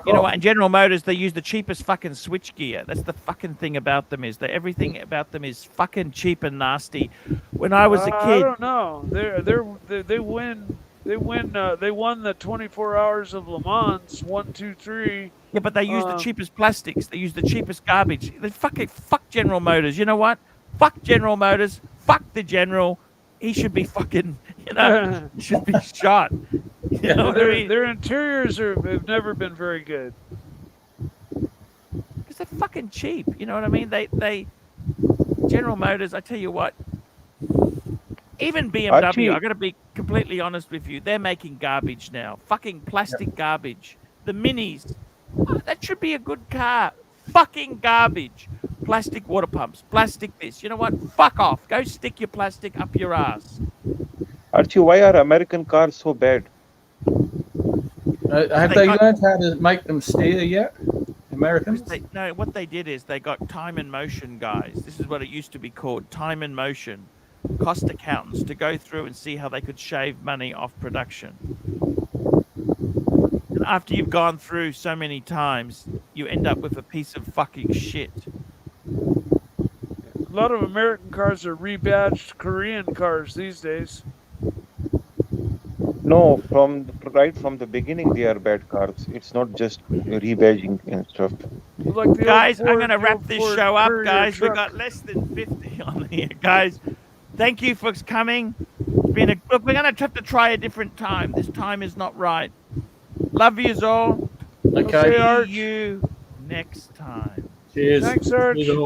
You know what? In General Motors, they use the cheapest fucking switch gear. That's the fucking thing about them, is that everything about them is fucking cheap and nasty. When I was a kid, I don't know. They win. They won the 24 Hours of Le Mans 1, 2, 3. Yeah, but they use the cheapest plastics. They use the cheapest garbage. They fuck General Motors. You know what? Fuck General Motors. Fuck the General. He should be fucking, you know, he should be shot. You know, their interiors have never been very good. Because they're fucking cheap. You know what I mean? They General Motors, I tell you what, even BMW, Archie. I got to be completely honest with you, they're making garbage now. Fucking plastic garbage. The Minis, that should be a good car. fucking garbage. Plastic water pumps, plastic this. You know what? Fuck off. Go stick your plastic up your ass. Archie, why are American cars so bad? Have They they got- learned how to make them steer yet? Americans? No, what they did is they got time and motion guys. This is what it used to be called, time and motion. Cost accountants to go through and see how they could shave money off production. And after you've gone through so many times, you end up with a piece of fucking shit. A lot of American cars are rebadged Korean cars these days. No, right from the beginning, they are bad cars. It's not just rebadging and stuff. Like the Guys, old I'm Ford- going to the wrap old this Ford show up, Courier guys. We've truck. got less than 50 on here, guys. Thank you for coming. It's been look, we're going to have to try a different time. This time is not right. Love yous all. Okay. Arch. See you next time. Cheers. Thanks, Arch. Cheers all.